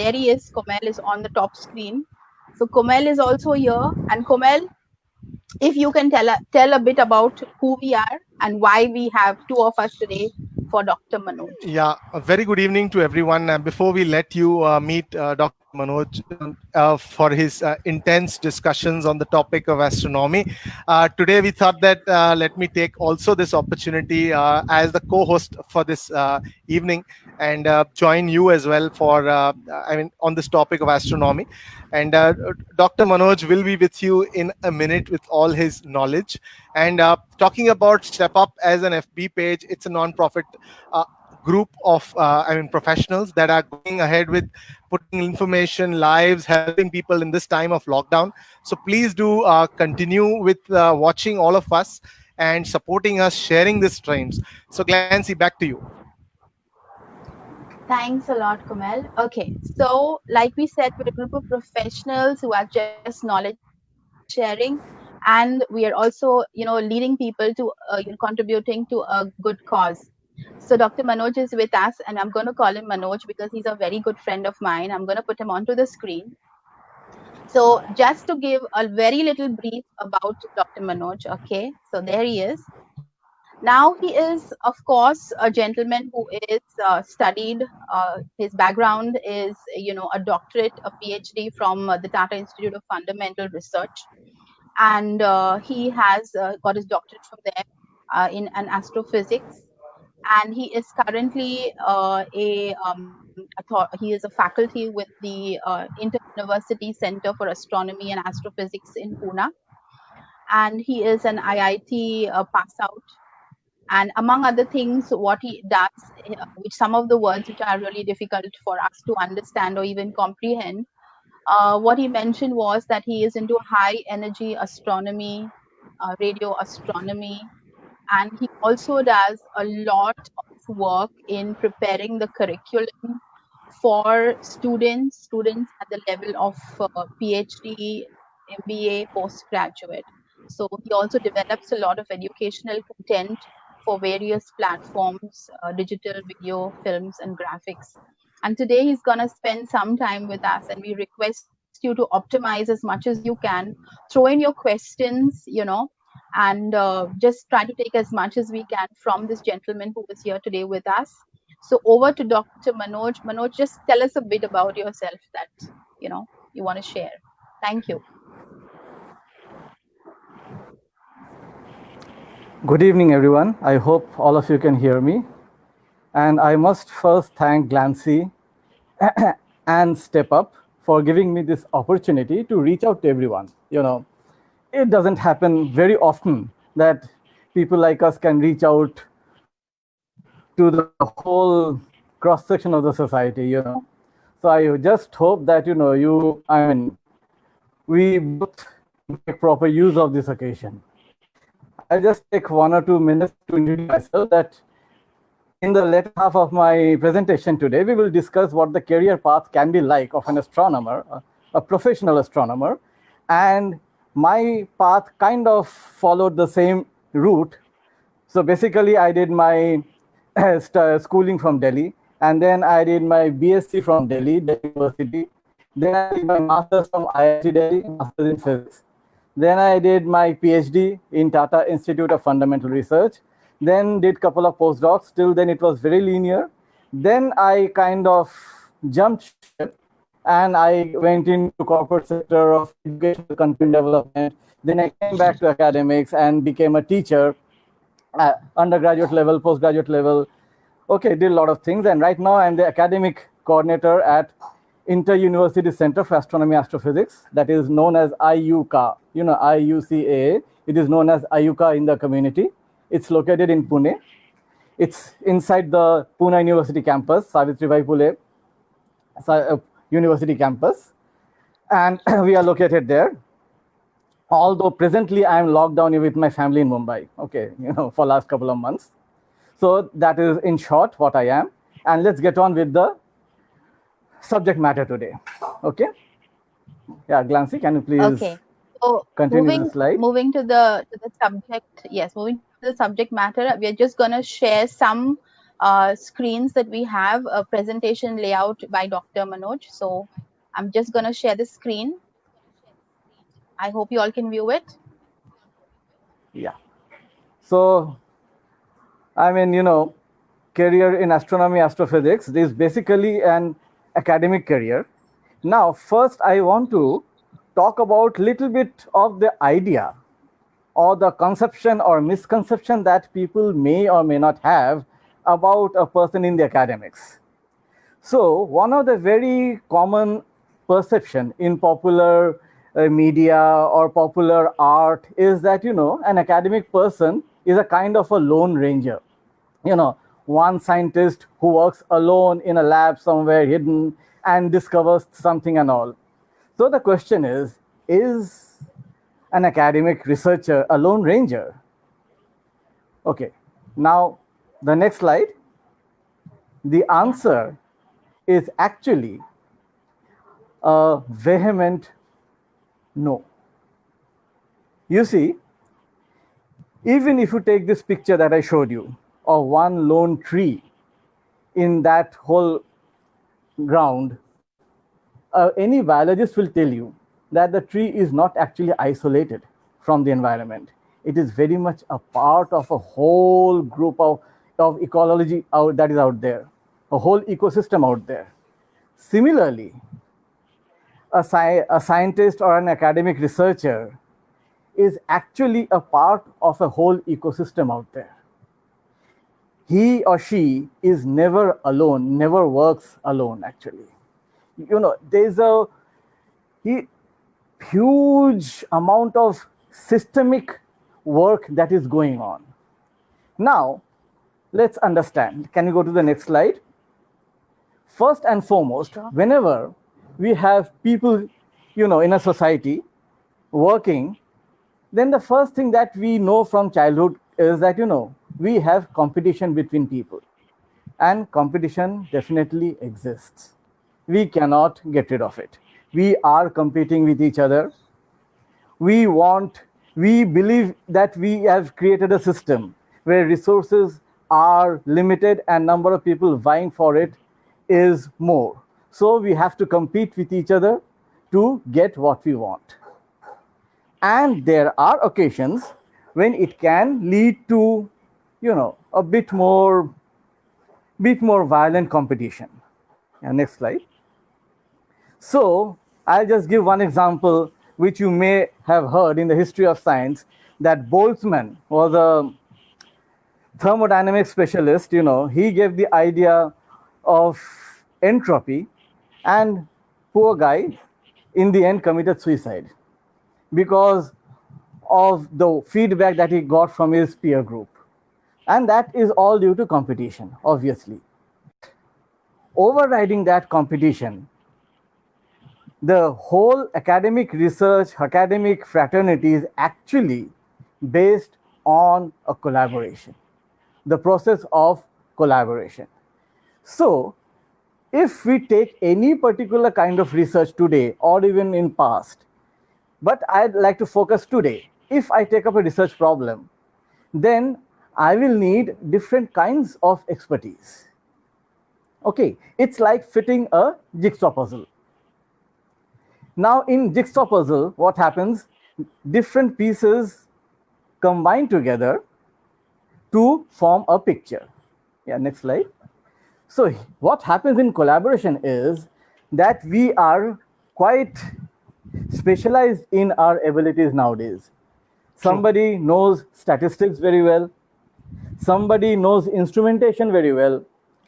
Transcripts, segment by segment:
there he is. Komel is on the top screen. So Komel is also here. And Komel, if you can tell a bit about who we are and why we have two of us today for Dr. Manoj. Yeah, a very good evening to everyone. Before we let you meet Dr. Manoj for his intense discussions on the topic of astronomy, today we thought that let me take also this opportunity as the co-host for this evening and join you as well for, on this topic of astronomy. And Dr. Manoj will be with you in a minute with all his knowledge. And talking about Step Up as an FB page, it's a non-profit uh, group of professionals that are going ahead with putting information lives, helping people in this time of lockdown. So please do continue with watching all of us and supporting us, sharing these streams. So Glancy, back to you. Thanks a lot, Kumail. Okay, so like we said, we're a group of professionals who are just knowledge sharing, and we are also, leading people to, contributing to a good cause. So Dr. Manoj is with us, and I'm going to call him Manoj because he's a very good friend of mine. I'm going to put him onto the screen. So just to give a very little brief about Dr. Manoj, okay? So there he is. Now he is, of course, a gentleman who is studied. His background is, a doctorate, a PhD from the Tata Institute of Fundamental Research, and he has got his doctorate from there in an astrophysics. And he is currently he is a faculty with the Inter-University Center for Astronomy and Astrophysics in Pune, and he is an IIT pass out. And among other things, what he does, which some of the words which are really difficult for us to understand or even comprehend, what he mentioned was that he is into high energy astronomy, radio astronomy, and he also does a lot of work in preparing the curriculum for students at the level of PhD, MBA, postgraduate. So he also develops a lot of educational content for various platforms, digital video, films, and graphics. And today he's going to spend some time with us, and we request you to optimize as much as you can. Throw in your questions, and just try to take as much as we can from this gentleman who is here today with us. So over to Dr. Manoj. Manoj, just tell us a bit about yourself that you want to share. Thank you. Good evening, everyone. I hope all of you can hear me. And I must first thank Glancy and Step Up for giving me this opportunity to reach out to everyone. It doesn't happen very often that people like us can reach out to the whole cross-section of the society, So I just hope that, we both make proper use of this occasion. I'll just take 1 or 2 minutes to introduce myself. That in the latter half of my presentation today, we will discuss what the career path can be like of an astronomer, a professional astronomer. And my path kind of followed the same route. So basically, I did my schooling from Delhi, and then I did my BSc from Delhi University. Then I did my master's from IIT Delhi, master's in physics. Then I did my PhD in Tata Institute of Fundamental Research. Then did a couple of postdocs. Till then it was very linear. Then I kind of jumped ship and I went into corporate sector of educational content development. Then I came back to academics and became a teacher, undergraduate level, postgraduate level. Okay, did a lot of things. And right now I'm the academic coordinator at Inter-University Center for Astronomy Astrophysics, that is known as IUCA, IUCAA. It is known as IUCA in the community. It's located in Pune. It's inside the Pune University campus, Savitribai Phule University campus. And we are located there. Although presently I am locked down with my family in Mumbai, okay, for last couple of months. So that is in short what I am. And let's get on with the subject matter today. Okay. Yeah, Glancy, can you please continue the slide? Moving to the subject. Yes, moving to the subject matter. We are just going to share some screens that we have, a presentation layout by Dr. Manoj. So I'm just going to share the screen. I hope you all can view it. Yeah. So, I mean, career in astronomy, astrophysics is basically an academic career. Now, first, I want to talk about little bit of the idea or the conception or misconception that people may or may not have about a person in the academics. So one of the very common perception in popular media or popular art is that, an academic person is a kind of a lone ranger. One scientist who works alone in a lab somewhere hidden and discovers something and all. So the question is an academic researcher a lone ranger? Okay, now the next slide. The answer is actually a vehement no. You see, even if you take this picture that I showed you of one lone tree in that whole ground, any biologist will tell you that the tree is not actually isolated from the environment. It is very much a part of a whole group of ecology that is out there, a whole ecosystem out there. Similarly, a scientist or an academic researcher is actually a part of a whole ecosystem out there. He or she is never alone, never works alone, actually. There's a huge amount of systemic work that is going on. Now, let's understand. Can you go to the next slide? First and foremost, whenever we have people, in a society working, then the first thing that we know from childhood is that, we have competition between people. And competition definitely exists. We cannot get rid of it. We are competing with each other. We believe that we have created a system where resources are limited and number of people vying for it is more. So we have to compete with each other to get what we want. And there are occasions when it can lead to, a bit more violent competition. Yeah, next slide. So I'll just give one example, which you may have heard in the history of science, that Boltzmann was a thermodynamic specialist. He gave the idea of entropy, and poor guy in the end committed suicide because of the feedback that he got from his peer group. And that is all due to competition, obviously. Overriding that competition, the whole academic research, academic fraternity is actually based on a collaboration, the process of collaboration. So, if we take any particular kind of research today or even in past, but I'd like to focus today. If I take up a research problem, then I will need different kinds of expertise. Okay, it's like fitting a jigsaw puzzle. Now in jigsaw puzzle, what happens? Different pieces combine together to form a picture. Yeah, next slide. So what happens in collaboration is that we are quite specialized in our abilities nowadays. Somebody knows statistics very well. Somebody knows instrumentation very well.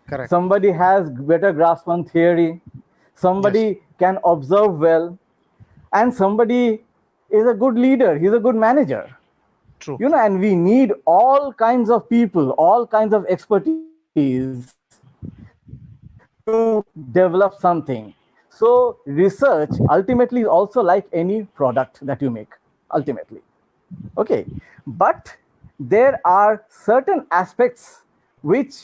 Correct. Somebody has better grasp on theory. Somebody can observe well. And somebody is a good leader. He's a good manager. True. And we need all kinds of people, all kinds of expertise to develop something. So research ultimately is also like any product that you make, ultimately. Okay, but there are certain aspects which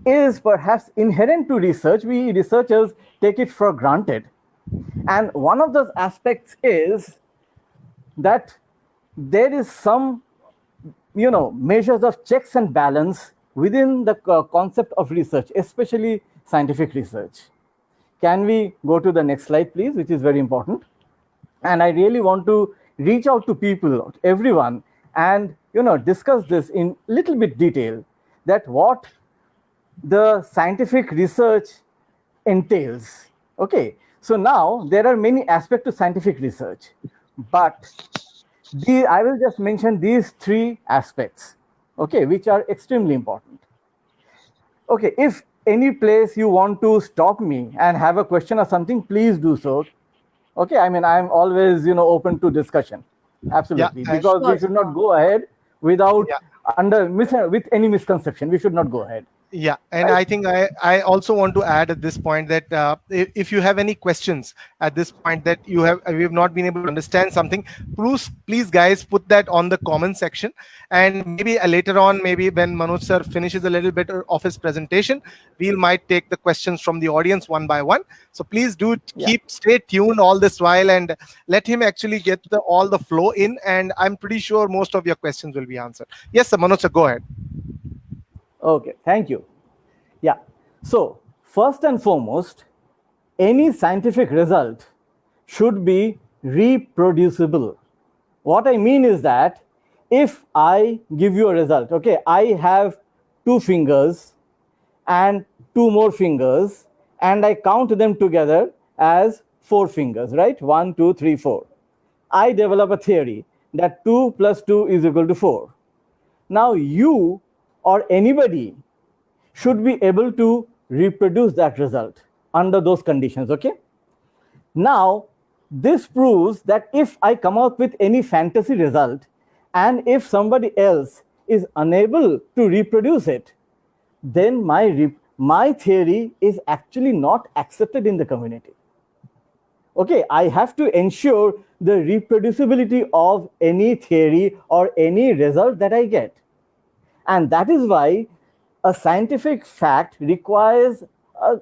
is perhaps inherent to research. We researchers take it for granted. And one of those aspects is that there is some, measures of checks and balance within the concept of research, especially scientific research. Can we go to the next slide, please, which is very important? And I really want to reach out to people, everyone, and discuss this in little bit detail, that what the scientific research entails. Okay, so now there are many aspects to scientific research, but I will just mention these three aspects, okay, which are extremely important. Okay, if any place you want to stop me and have a question or something, please do so. Okay, I mean, I'm always open to discussion. Absolutely, because we should not go ahead without with any misconception. We should not go ahead. Yeah, and right. I think I also want to add at this point that if you have any questions at this point that we have not been able to understand something, please guys put that on the comment section, and maybe later on, maybe when Manoj sir finishes a little bit of his presentation, we might take the questions from the audience one by one. So please do stay tuned all this while and let him actually get all the flow in, and I'm pretty sure most of your questions will be answered. Yes, sir, Manoj sir, go ahead. Okay, thank you. Yeah, so first and foremost, any scientific result should be reproducible. What I mean is that if I give you a result, okay, I have 2 fingers and 2 more fingers, and I count them together as 4 fingers, right? 1, 2, 3, 4. I develop a theory that 2 plus 2 is equal to 4. Now you or anybody should be able to reproduce that result under those conditions, okay? Now, this proves that if I come out with any fantasy result, and if somebody else is unable to reproduce it, then my theory is actually not accepted in the community. Okay, I have to ensure the reproducibility of any theory or any result that I get. And that is why a scientific fact requires a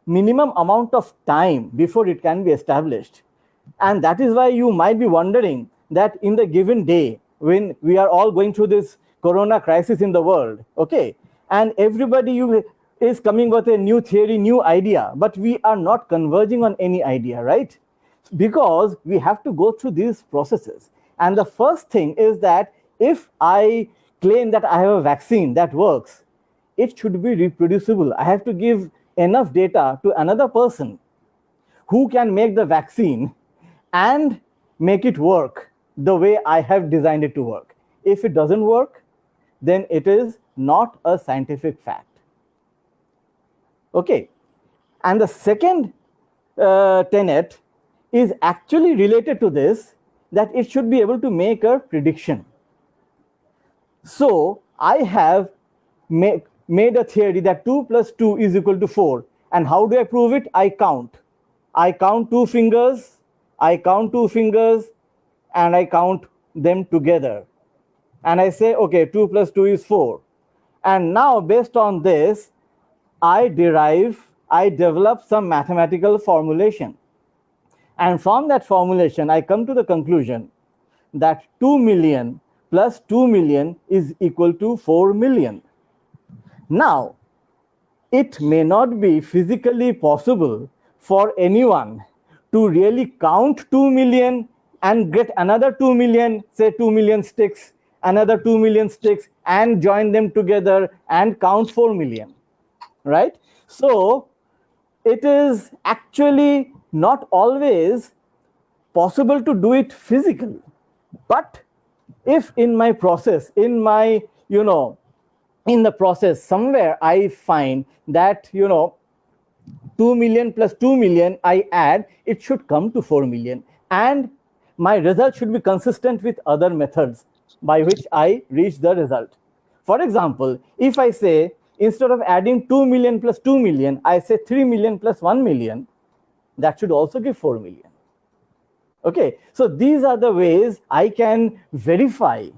minimum amount of time before it can be established. And that is why you might be wondering that in the given day, when we are all going through this corona crisis in the world, okay, and everybody is coming with a new theory, new idea, but we are not converging on any idea, right? Because we have to go through these processes. And the first thing is that if I claim that I have a vaccine that works, it should be reproducible. I have to give enough data to another person who can make the vaccine and make it work the way I have designed it to work. If it doesn't work, then it is not a scientific fact. Okay. And the second tenet is actually related to this, that it should be able to make a prediction. So I have made a theory that 2 plus 2 is equal to 4. And how do I prove it? I count. I count 2 fingers, I count 2 fingers, and I count them together. And I say, okay, 2 plus 2 is 4. And now based on this, I develop some mathematical formulation. And from that formulation, I come to the conclusion that 2 million plus 2 million is equal to 4 million. Now, it may not be physically possible for anyone to really count 2 million and get another 2 million, say 2 million sticks, another 2 million sticks, and join them together and count 4 million, right? So it is actually not always possible to do it physically. But if in my process, in the process somewhere I find that 2 million plus 2 million I add, it should come to 4 million, and my result should be consistent with other methods by which I reach the result. For example, if I say instead of adding 2 million plus 2 million, I say 3 million plus 1 million, that should also give 4 million. Okay, so these are the ways I can verify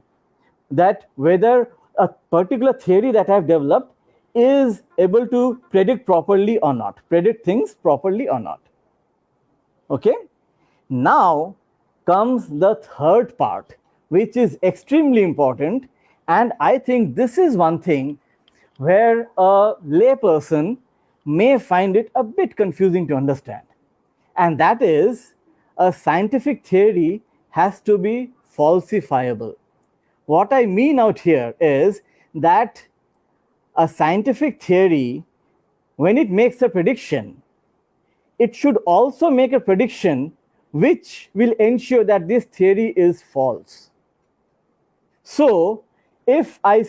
that whether a particular theory that I've developed is able to predict properly or not, predict things properly or not. Okay, now comes the third part, which is extremely important. And I think this is one thing where a layperson may find it a bit confusing to understand. And that is, a scientific theory has to be falsifiable. What I mean out here is that a scientific theory, when it makes a prediction, it should also make a prediction which will ensure that this theory is false. So, if I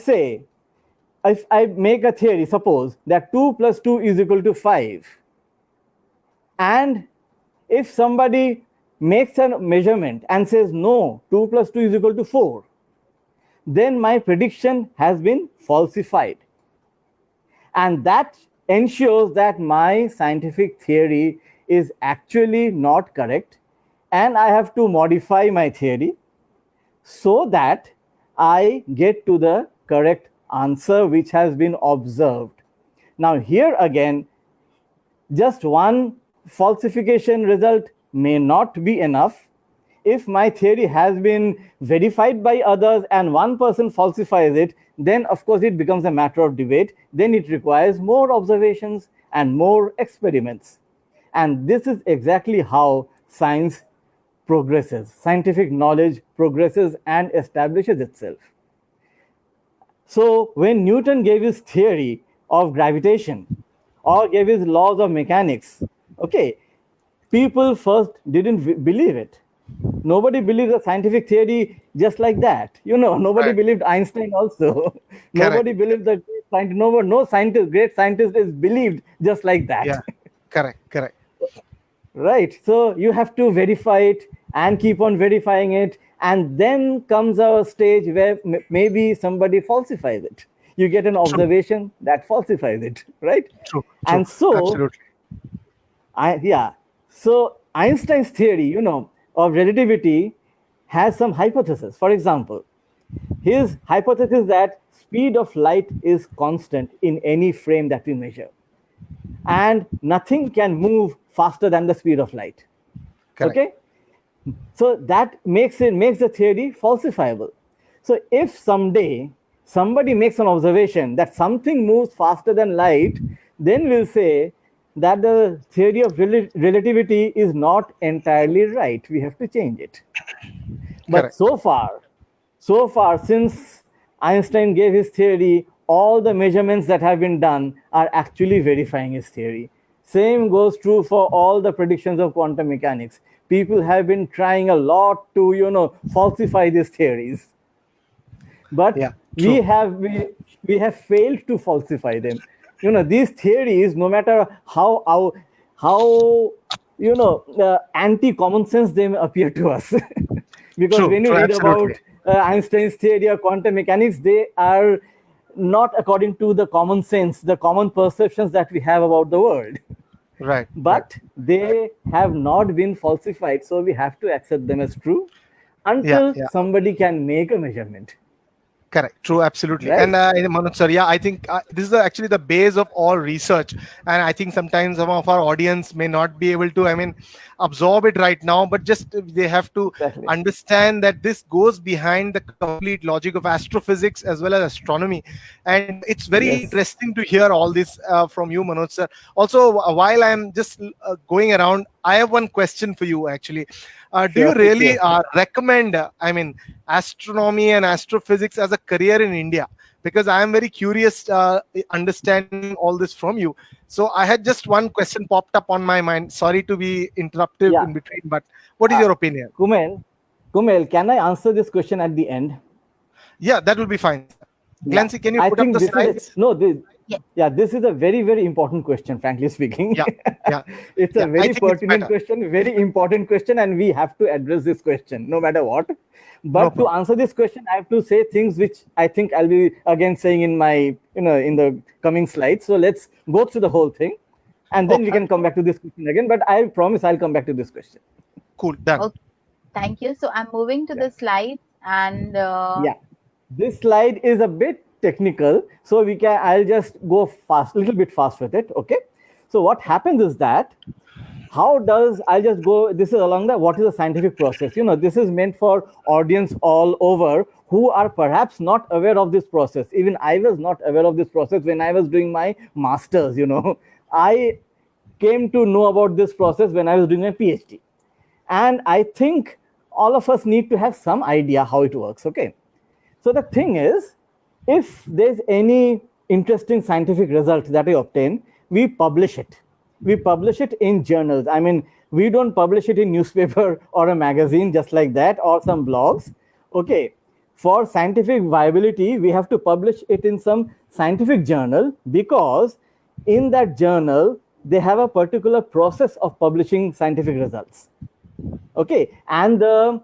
make a theory, suppose that 2 plus 2 is equal to 5, and if somebody makes a measurement and says no, 2 plus 2 is equal to 4, then my prediction has been falsified. And that ensures that my scientific theory is actually not correct, and I have to modify my theory so that I get to the correct answer which has been observed. Now, here again, just one falsification result may not be enough. If my theory has been verified by others and one person falsifies it, then of course it becomes a matter of debate. Then it requires more observations and more experiments. And this is exactly how science progresses. Scientific knowledge progresses and establishes itself. So when Newton gave his theory of gravitation or gave his laws of mechanics, okay, people first didn't believe it. Nobody believes a scientific theory just like that. Nobody believed Einstein also. Nobody believed that no scientist, great scientist is believed just like that. Yeah, correct. Right. So you have to verify it and keep on verifying it. And then comes a stage where maybe somebody falsifies it. You get an observation that falsifies it, right? True. And so, absolutely. So Einstein's theory, of relativity has some hypothesis. For example, his hypothesis that speed of light is constant in any frame that we measure, and nothing can move faster than the speed of light. Correct. Okay, so that makes the theory falsifiable. So if someday somebody makes an observation that something moves faster than light, then we'll say that the theory of relativity is not entirely right. We have to change it. But so far, since Einstein gave his theory, all the measurements that have been done are actually verifying his theory. Same goes true for all the predictions of quantum mechanics. People have been trying a lot to, falsify these theories. But we have failed to falsify them. These theories, no matter how anti-common sense they may appear to us, because when you read about Einstein's theory of quantum mechanics, they are not according to the common sense, the common perceptions that we have about the world. Right. But they have not been falsified, so we have to accept them as true until somebody can make a measurement. Correct. True. Absolutely. Right. And Manoj sir, I think this is actually the base of all research. And I think sometimes some of our audience may not be able to, absorb it right now, but just they have to understand that this goes behind the complete logic of astrophysics as well as astronomy. And it's very interesting to hear all this from you, Manoj sir. Also, while I'm just going around, I have one question for you actually. Do you really recommend, astronomy and astrophysics as a career in India? Because I am very curious understanding all this from you. So I had just one question popped up on my mind. Sorry to be interruptive in between, but what is your opinion? Kumel, can I answer this question at the end? Yeah, that will be fine. Glancy, can you put up the slides? This is a very, very important question, frankly speaking. It's a very pertinent question, very important question, and we have to address this question no matter what. But to answer this question, I have to say things which I think I'll be again saying in my, in the coming slides. So let's go through the whole thing, and then we can come back to this question again. But I promise I'll come back to this question. Cool, done. Okay. Thank you. So I'm moving to the slides, and this slide is a bit technical, so I'll just go fast, a little bit fast with it. Okay. So what happens is that how does, I'll just go, this is along the what is a scientific process. This is meant for audience all over who are perhaps not aware of this process. Even I was not aware of this process when I was doing my master's. I came to know about this process when I was doing my PhD. And I think all of us need to have some idea how it works. Okay. So the thing is, if there's any interesting scientific result that we obtain, we publish it. We publish it in journals. I mean, we don't publish it in newspaper or a magazine just like that, or some blogs. Okay. For scientific viability, we have to publish it in some scientific journal, because in that journal, they have a particular process of publishing scientific results. Okay. And the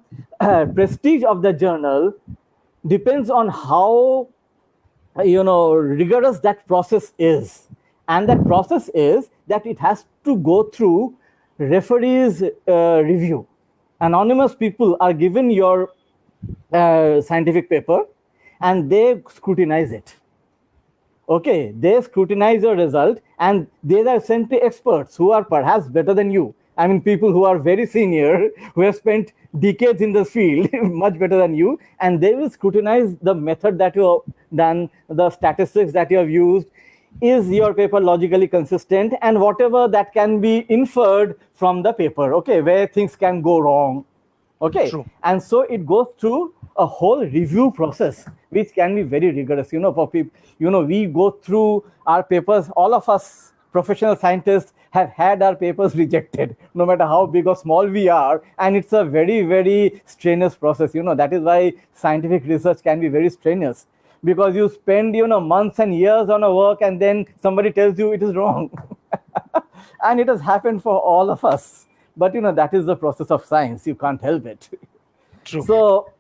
prestige of the journal depends on how rigorous that process is. And that process is that it has to go through referees review. Anonymous people are given your scientific paper and they scrutinize it. Okay, they scrutinize your result and they are sent to experts who are perhaps better than you. I mean, people who are very senior, who have spent decades in the field, much better than you, and they will scrutinize the method that you have done, the statistics that you have used. Is your paper logically consistent, and whatever that can be inferred from the paper, okay, where things can go wrong. Okay. True. And so it goes through a whole review process, which can be very rigorous. For people, we go through our papers. All of us professional scientists have had our papers rejected, no matter how big or small we are. And it's a very, very strenuous process. That is why scientific research can be very strenuous, because you spend, months and years on a work and then somebody tells you it is wrong. And it has happened for all of us. But, that is the process of science. You can't help it. True. So,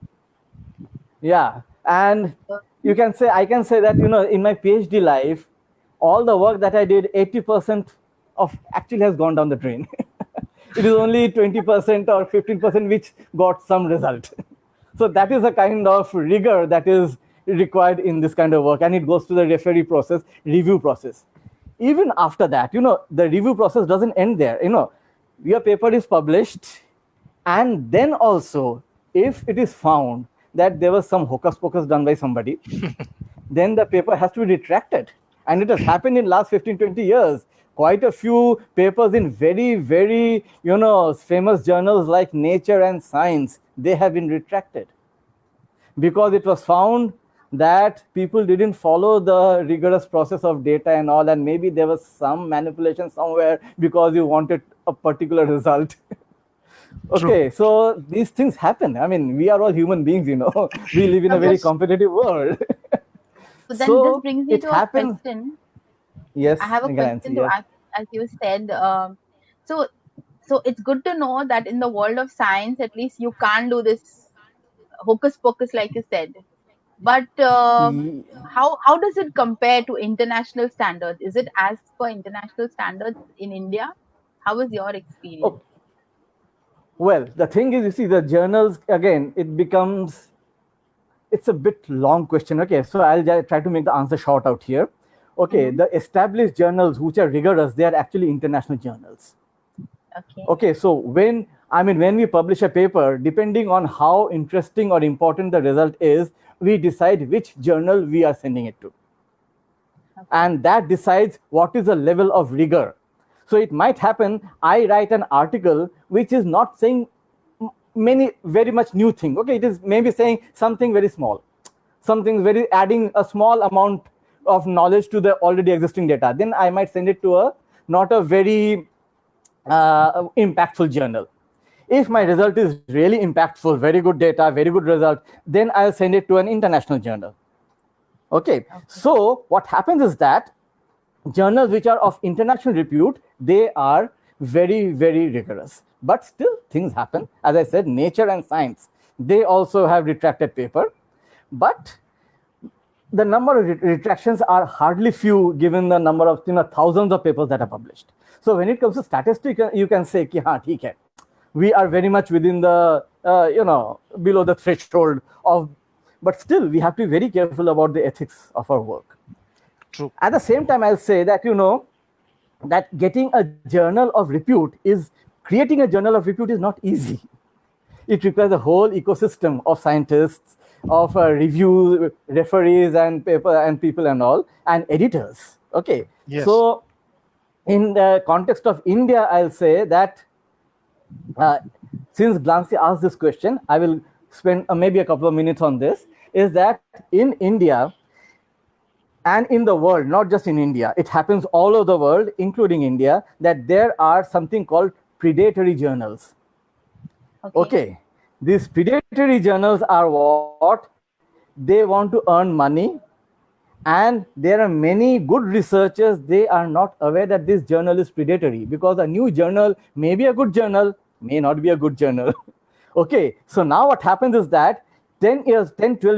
yeah. And I can say that, in my PhD life, all the work that I did, 80% of actually has gone down the drain. It is only 20% or 15% which got some result. So that is a kind of rigor that is required in this kind of work. And it goes to the referee process, review process. Even after that, the review process doesn't end there. Your paper is published, and then also, if it is found that there was some hocus pocus done by somebody, then the paper has to be retracted. And it has happened in last 15, 20 years. Quite a few papers in very, very, famous journals like Nature and Science, they have been retracted, because it was found that people didn't follow the rigorous process of data and all, and maybe there was some manipulation somewhere because you wanted a particular result. Okay, so these things happen. I mean, we are all human beings, we live in a very competitive world. So then this brings me to a question. Yes, I have a question to ask, as you said. So it's good to know that in the world of science, at least you can't do this hocus pocus like you said. But how does it compare to international standards? Is it as per international standards in India? How was your experience? Oh. Well, the thing is, you see, the journals, again, it's a bit long question. Okay, so I'll try to make the answer short out here. Okay, the established journals which are rigorous, they are actually international journals. Okay, so when we publish a paper, depending on how interesting or important the result is, we decide which journal we are sending it to. And that decides what is the level of rigor. So it might happen, I write an article which is not saying very much new thing. Okay, it is maybe saying something very small, something very adding a small amount of knowledge to the already existing data. Then I might send it to not a very impactful journal. If my result is really impactful, very good data, very good result, then I'll send it to an international journal. Okay. So what happens is that journals which are of international repute, they are very, very rigorous. But still, things happen. As I said, Nature and Science, they also have retracted paper. But the number of retractions are hardly few given the number of thousands of papers that are published. So when it comes to statistics, you can say, ki, haan, theek hai. We are very much within the, below the threshold of, but still we have to be very careful about the ethics of our work. True. At the same time, I'll say that, that getting a journal of repute is creating a journal of repute is not easy. It requires a whole ecosystem of scientists, of review referees and paper and people and all, and editors. Okay. Yes. So in the context of India, I'll say that since Glancy asked this question, I will spend maybe a couple of minutes on this, is that in India and in the world, not just in India, it happens all over the world, including India, that there are something called predatory journals. Okay. These predatory journals are what? They want to earn money, and there are many good researchers, they are not aware that this journal is predatory, because a new journal may be a good journal, may not be a good journal. Okay, so now what happens is that 12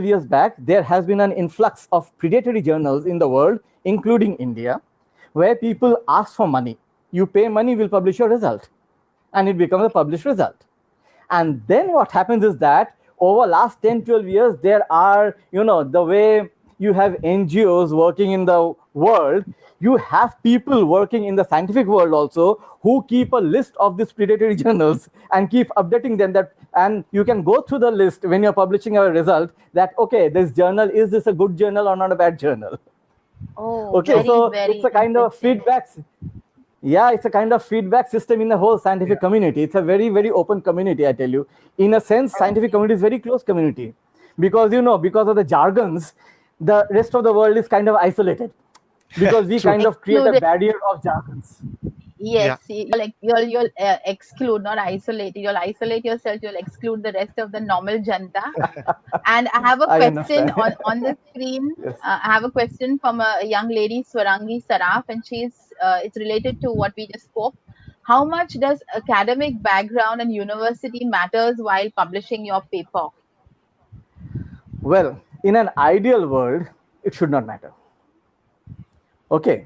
years back, there has been an influx of predatory journals in the world, including India, where people ask for money. You pay money, we'll publish your result. And it becomes a published result. And then what happens is that over last 10, 12 years, there are, the way you have NGOs working in the world, you have people working in the scientific world also who keep a list of these predatory journals and keep updating them, and you can go through the list when you're publishing a result that, okay, this journal, is this a good journal or not a bad journal? Oh, okay, very, so very it's a kind of feedback. Yeah, it's a kind of feedback system in the whole scientific community. It's a very, very open community, I tell you. In a sense, scientific community is very close community, because, because of the jargons, the rest of the world is kind of isolated, because we kind of create a barrier of jargons. Yes, you'll exclude, not isolate. You'll isolate yourself. You'll exclude the rest of the normal janta. And I have a question on the screen. Yes. I have a question from a young lady, Swarangi Saraf, and it's related to what we just spoke. How much does academic background and university matters while publishing your paper? Well, in an ideal world, it should not matter. Okay,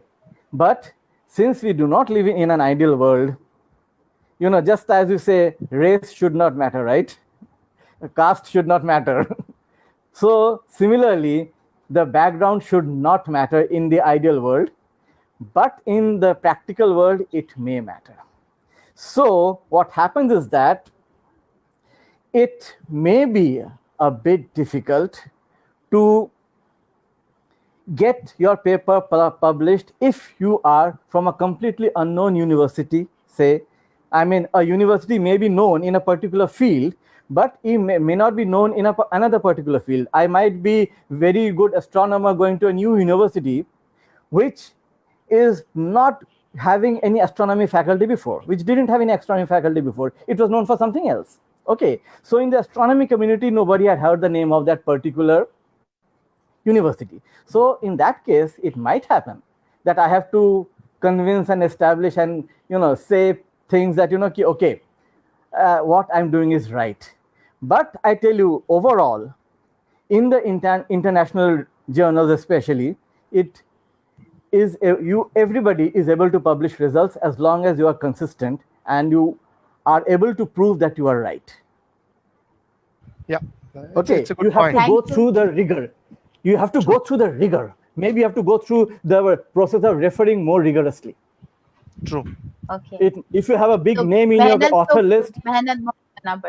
but since we do not live in an ideal world, just as you say, race should not matter, right? Caste should not matter. So similarly, the background should not matter in the ideal world, but in the practical world, it may matter. So what happens is that it may be a bit difficult to get your paper published if you are from a completely unknown university, say. I mean, a university may be known in a particular field, but it may not be known in another particular field. I might be very good astronomer going to a new university, which is not having any astronomy faculty before, which didn't have any astronomy faculty before. It was known for something else. Okay, so in the astronomy community, nobody had heard the name of that particular university. So in that case, it might happen that I have to convince and establish and say things that okay, what I'm doing is right. But I tell you, overall, in the international journals especially, it is everybody is able to publish results as long as you are consistent and you are able to prove that you are right. Yeah. Okay, it's a good you have point. to go through the rigor. You have to go through the rigor. Maybe you have to go through the process of referring more rigorously. True. Okay. If you have a big name in your author list,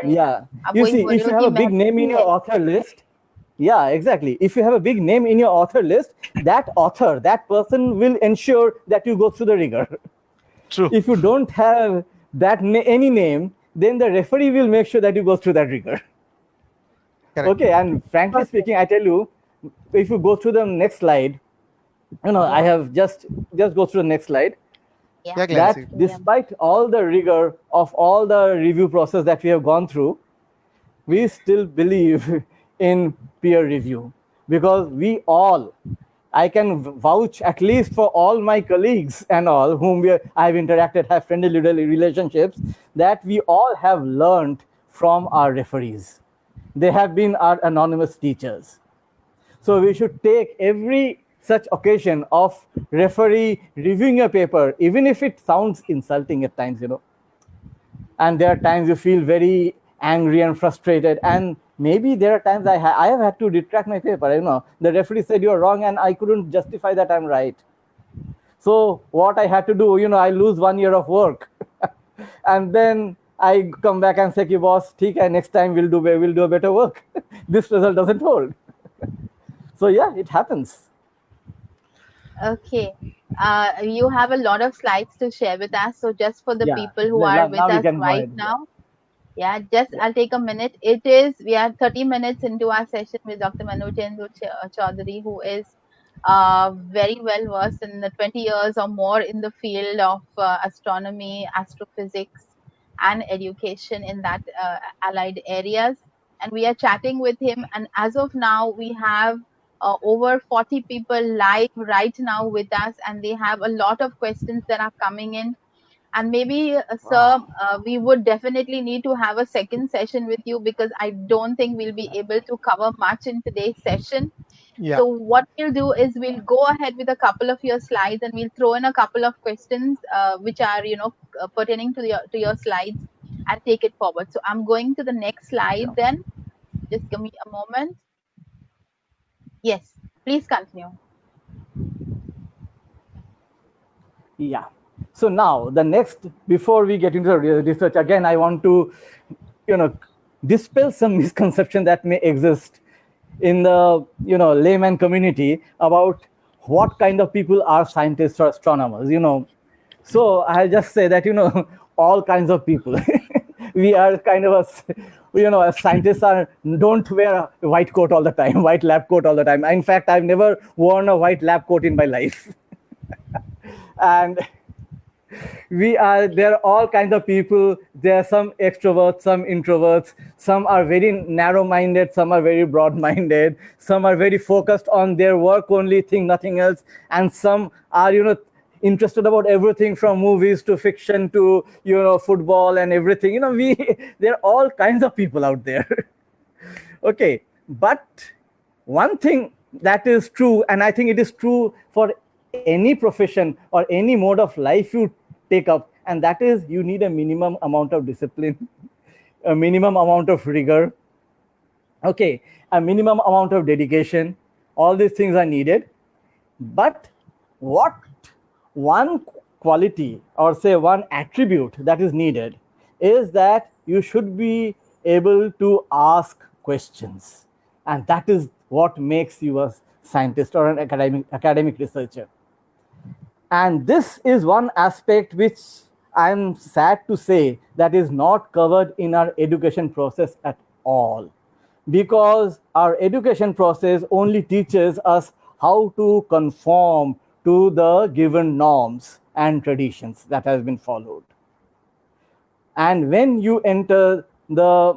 yeah. You see, if you have a big name in your author list, yeah, exactly. If you have a big name in your author list, that author, that person will ensure that you go through the rigor. True. If you don't have that any name, then the referee will make sure that you go through that rigor. Correct. Okay, and frankly speaking, I tell you, if you go through the next slide, I have just go through the next slide. Yeah, That despite all the rigor of all the review process that we have gone through, we still believe in peer review, because I can vouch at least for all my colleagues and all whom I have interacted, have friendly relationships, that we all have learned from our referees. They have been our anonymous teachers. So we should take every such occasion of referee reviewing a paper, even if it sounds insulting at times, and there are times you feel very angry and frustrated, and maybe there are times I have had to retract my paper. The referee said you're wrong and I couldn't justify that I'm right. So what I had to do, I lose 1 year of work. And then I come back and say, "Ki boss, theek hai, next time we'll do a better work." This result doesn't hold. So yeah, it happens. Okay. You have a lot of slides to share with us. So just for the Yeah. people who are with Now we us can go right ahead. now, I'll take a minute. We are 30 minutes into our session with Dr. Manojendu Choudhury, who is very well versed in the 20 years or more in the field of astronomy, astrophysics, and education in that allied areas. And we are chatting with him. And as of now, we have over 40 people live right now with us, and they have a lot of questions that are coming in. And maybe, sir, Wow. we would definitely need to have a second session with you, because I don't think we'll be able to cover much in today's session. Yeah. So what we'll do is we'll go ahead with a couple of your slides, and we'll throw in a couple of questions which are, pertaining to your slides, and take it forward. So I'm going to the next slide Sure. then. Just give me a moment. Yes, please continue. Yeah. So now the next, before we get into the research, again, I want to, dispel some misconception that may exist in the, layman community about what kind of people are scientists or astronomers, So I'll just say that, all kinds of people. We are kind of as scientists don't wear a white coat all the time, white lab coat all the time. In fact, I've never worn a white lab coat in my life. And there are all kinds of people. There are some extroverts, some introverts, some are very narrow-minded, some are very broad-minded, some are very focused on their work only, think nothing else, and some are interested about everything from movies to fiction to football and everything. There are all kinds of people out there. Okay, but one thing that is true, and I think it is true for any profession or any mode of life you take up, and that is you need a minimum amount of discipline, a minimum amount of rigor, okay, a minimum amount of dedication. All these things are needed. But what one quality, or say one attribute, that is needed is that you should be able to ask questions, and that is what makes you a scientist or an academic researcher. And this is one aspect which I'm sad to say that is not covered in our education process at all, because our education process only teaches us how to conform to the given norms and traditions that has been followed. And when you enter the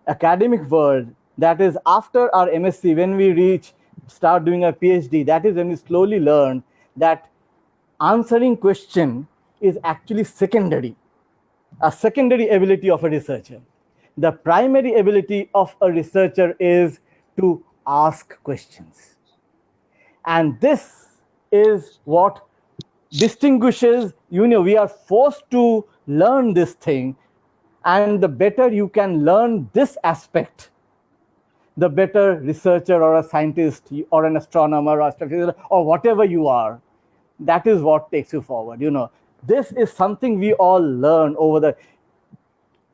academic world, that is after our MSc, when we start doing a PhD, that is when we slowly learn that answering question is actually secondary, a secondary ability of a researcher. The primary ability of a researcher is to ask questions. And this is what distinguishes, we are forced to learn this thing. And the better you can learn this aspect, the better researcher or a scientist or an astronomer or astrophysicist or whatever you are, that is what takes you forward. This is something we all learn over the,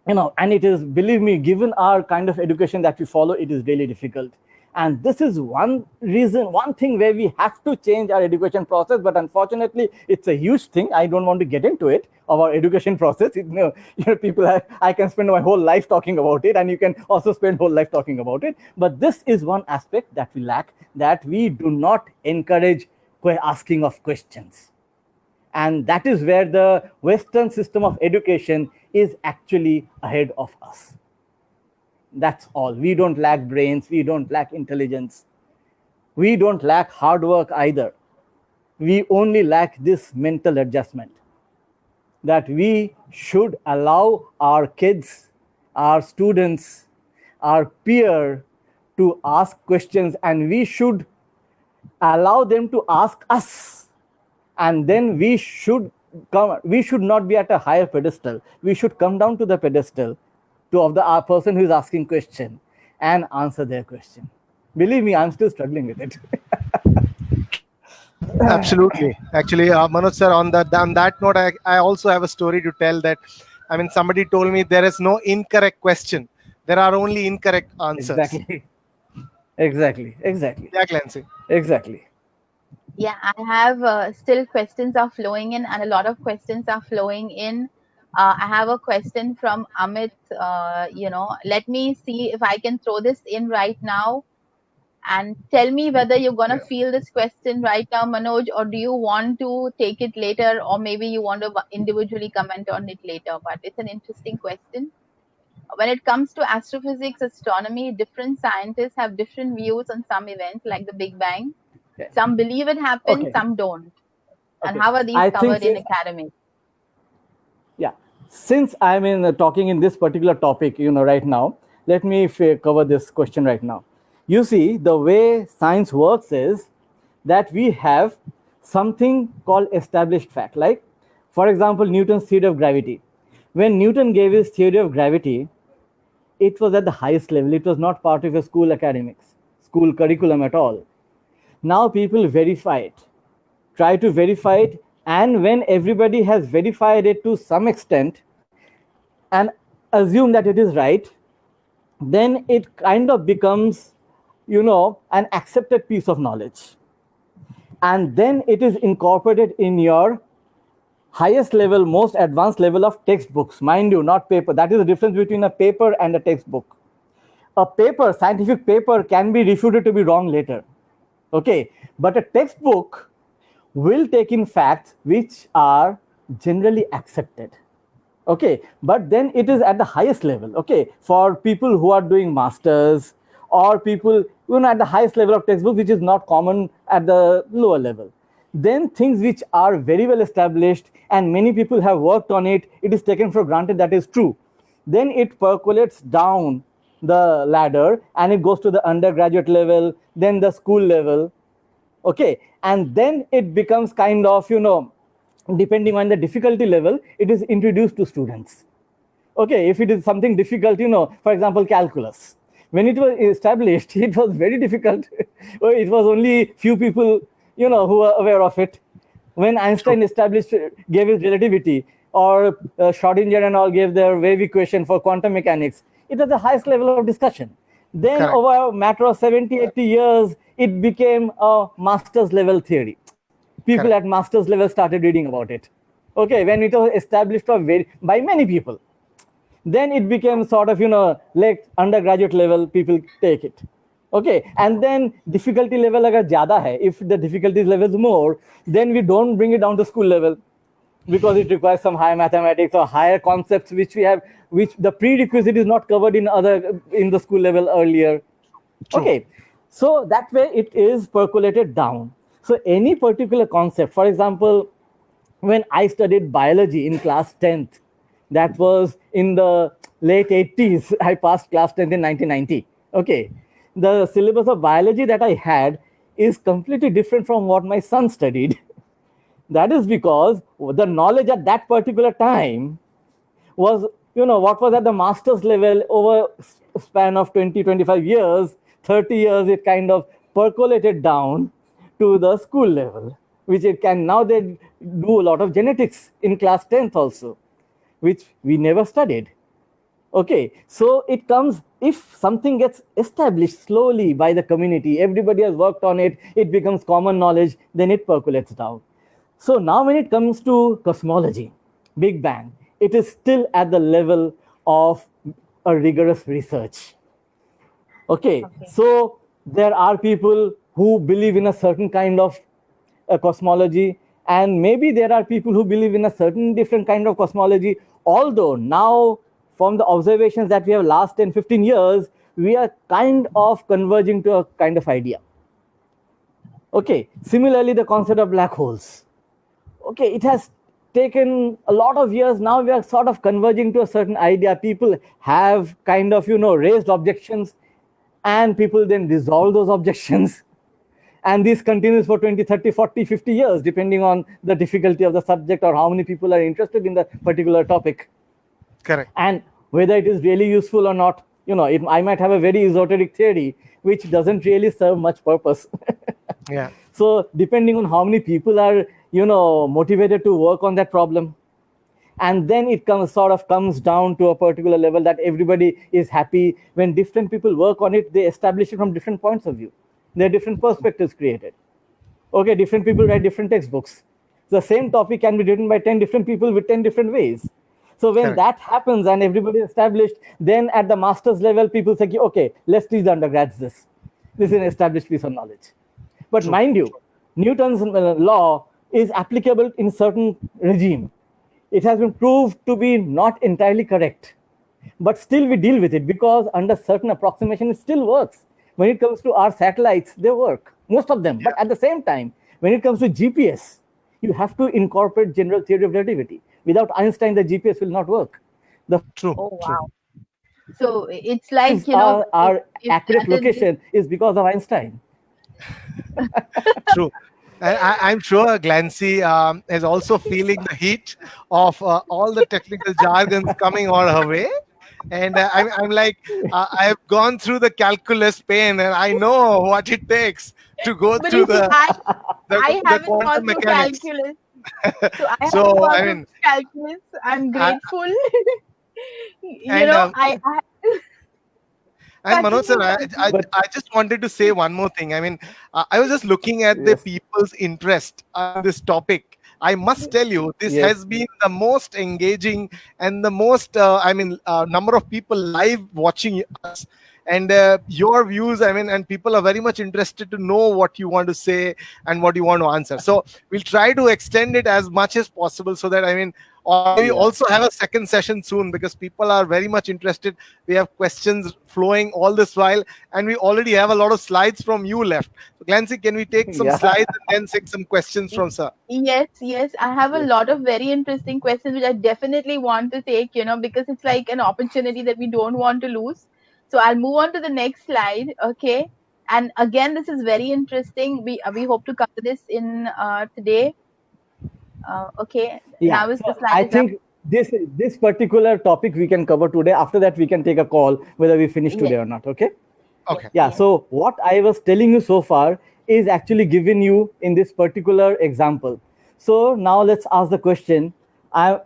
and it is, believe me, given our kind of education that we follow, it is really difficult. And this is one reason, one thing where we have to change our education process. But unfortunately, it's a huge thing. I don't want to get into it, of our education process. People, I can spend my whole life talking about it, and you can also spend whole life talking about it. But this is one aspect that we lack, that we do not encourage asking of questions. And that is where the Western system of education is actually ahead of us. That's all. We don't lack brains. We don't lack intelligence. We don't lack hard work either. We only lack this mental adjustment, that we should allow our kids, our students, our peer to ask questions, and we should allow them to ask us. And then we should not be at a higher pedestal. We should come down to the pedestal of the person who is asking question and answer their question. Believe me, I'm still struggling with it. Absolutely. Actually, Manoj sir, on that note, I also have a story to tell that. I mean, somebody told me there is no incorrect question. There are only incorrect answers. Exactly. Exactly. Yeah, Clancy. Exactly. Yeah, I have still questions are flowing in, and a lot of questions are flowing in. I have a question from Amit. Let me see if I can throw this in right now, and tell me whether you're gonna feel this question right now, Manoj, or do you want to take it later, or maybe you want to individually comment on it later. But it's an interesting question. When it comes to astrophysics, astronomy, different scientists have different views on some events, like the Big Bang. Okay. Some believe it happened, Okay. some don't. And Okay. how are these I think covered in since academics? yeah, since I'm in talking in this particular topic, right now, let me cover this question right now. You see, the way science works is that we have something called established fact. Like, for example, Newton's theory of gravity. When Newton gave his theory of gravity, it was at the highest level. It was not part of a school academics, school curriculum at all. Now people verify it, try to verify it, and when everybody has verified it to some extent and assume that it is right, then it kind of becomes, an accepted piece of knowledge. And then it is incorporated in your highest level, most advanced level of textbooks. Mind you, not paper. That is the difference between a paper and a textbook. A paper, scientific paper, can be refuted to be wrong later. Okay, but a textbook will take in facts which are generally accepted. Okay, but then it is at the highest level. Okay, for people who are doing masters or people at the highest level of textbook, which is not common at the lower level, then things which are very well established and many people have worked on it, it is taken for granted that is true. Then it percolates down the ladder and it goes to the undergraduate level, then the school level. Okay, and then it becomes kind of, depending on the difficulty level, it is introduced to students. Okay, if it is something difficult, for example, calculus, when it was established, it was very difficult. It was only few people, who were aware of it. When Einstein established, gave his relativity, or Schrodinger and all gave their wave equation for quantum mechanics, it was the highest level of discussion. Then Correct. over a matter of 70, 80 years, it became a master's level theory. People Correct. at master's level started reading about it. Okay, when it was established by many people, then it became sort of, like undergraduate level, people take it. Okay, and then difficulty level agar zyada hai, if the difficulty level is more, then we don't bring it down to school level, because it requires some higher mathematics or higher concepts which we have, which the prerequisite is not covered in the school level earlier. True. Okay, so that way it is percolated down. So any particular concept, for example, when I studied biology in class 10th, that was in the late 80s. I passed class 10th in 1990. Okay, the syllabus of biology that I had is completely different from what my son studied. That is because the knowledge at that particular time was, what was at the master's level over a span of 20, 25 years, 30 years, it kind of percolated down to the school level, which it can now they do a lot of genetics in class 10th also, which we never studied. Okay, so it comes, if something gets established slowly by the community, everybody has worked on it, it becomes common knowledge, then it percolates down. So now when it comes to cosmology, Big Bang, it is still at the level of a rigorous research. Okay, so there are people who believe in a certain kind of cosmology, and maybe there are people who believe in a certain different kind of cosmology. Although now, from the observations that we have last 10, 15 years, we are kind of converging to a kind of idea. Okay, similarly, the concept of black holes. Okay, it has taken a lot of years. Now we are sort of converging to a certain idea. People have kind of, raised objections, and people then resolve those objections. And this continues for 20, 30, 40, 50 years, depending on the difficulty of the subject or how many people are interested in the particular topic. Correct. And whether it is really useful or not, I might have a very esoteric theory which doesn't really serve much purpose. Yeah. So depending on how many people are, motivated to work on that problem, and then it comes down to a particular level that everybody is happy. When different people work on it, they establish it from different points of view. There are different perspectives created. Okay, different people write different textbooks. The same topic can be written by 10 different people with 10 different ways. So when Correct. that happens and everybody is established, then at the master's level, people say, okay, let's teach the undergrads this. This is an established piece of knowledge. But True. mind you, Newton's law is applicable in certain regime. It has been proved to be not entirely correct, but still we deal with it because under certain approximation, it still works. When it comes to our satellites, they work, most of them. Yeah. But at the same time, when it comes to GPS, you have to incorporate general theory of relativity. Without Einstein, the GPS will not work. The True. Oh, True. wow. So it's like, our if accurate that is- location is because of Einstein. True. I'm sure Glancy is also feeling the heat of all the technical jargons coming on her way. And I'm like, I've gone through the calculus pain and I know what it takes to go but through you see, I the haven't quantum gone through mechanics. calculus. So I haven't So, gone I through mean, calculus. I'm I, grateful. and And Manoj sir, continue, continue. But I just wanted to say one more thing. I mean, I was just looking at the yes, people's interest in this topic. I must tell you, this yes, has been the most engaging and the most, number of people live watching us. And your views, I mean, and people are very much interested to know what you want to say and what you want to answer. So we'll try to extend it as much as possible so that, I mean, or maybe yeah. also have a second session soon because people are very much interested. We have questions flowing all this while, and we already have a lot of slides from you left. So, Glancy, can we take some Yeah. slides and then take some questions from sir? Yes, yes. I have a Yes. lot of very interesting questions which I definitely want to take, because it's like an opportunity that we don't want to lose. So I'll move on to the next slide. Okay. And again, this is very interesting. We hope to cover this in today. Okay. Yeah. Now is the So slide I is up. think this particular topic we can cover today. After that, we can take a call whether we finish Yes, today or not. Okay. Okay. Yeah. yes. So what I was telling you so far is actually given you in this particular example. So now let's ask the question. I